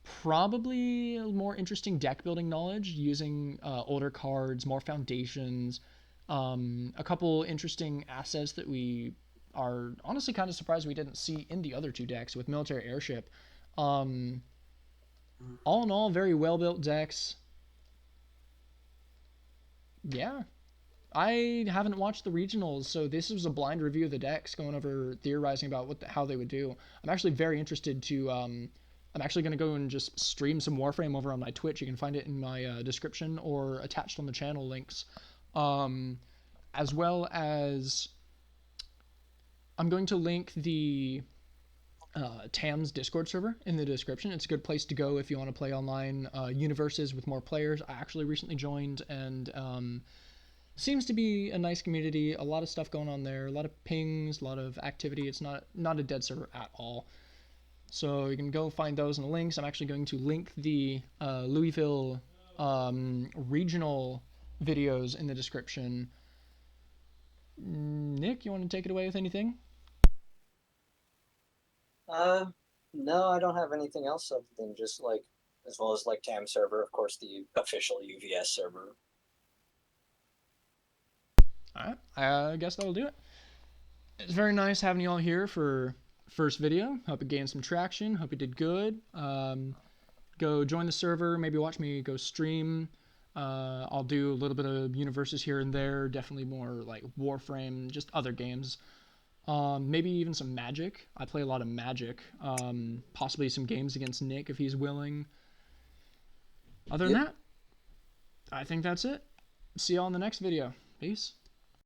probably more interesting deck building knowledge using older cards, more foundations, a couple interesting assets that we are honestly kind of surprised we didn't see in the other 2 decks with military airship. Um, all in all, very well built decks. Yeah, I haven't watched the regionals, so this was a blind review of the decks, going over theorizing about how they would do. I'm actually very interested to. I'm actually going to go and just stream some Warframe over on my Twitch. You can find it in my description or attached on the channel links, um, as well as I'm going to link the TAM's Discord server in the description. It's a good place to go if you want to play online UniVersus with more players. I actually recently joined and seems to be a nice community. A lot of stuff going on there. A lot of pings, a lot of activity. It's not a dead server at all. So you can go find those in the links. I'm actually going to link the Louisville regional videos in the description. Nick, you want to take it away with anything? Uh, no, I don't have anything else other than just like as well as like TAM server, of course, the official UVS server. All right, I guess that'll do it. It's very nice having you all here for first video. Hope it gained some traction. Hope you did good. Go join the server. Maybe watch me go stream. I'll do a little bit of UniVersus here and there. Definitely more like Warframe, just other games. Maybe even some Magic. I play a lot of Magic. Possibly some games against Nick if he's willing. Other than Yep. that, I think that's it. See y'all in the next video. Peace.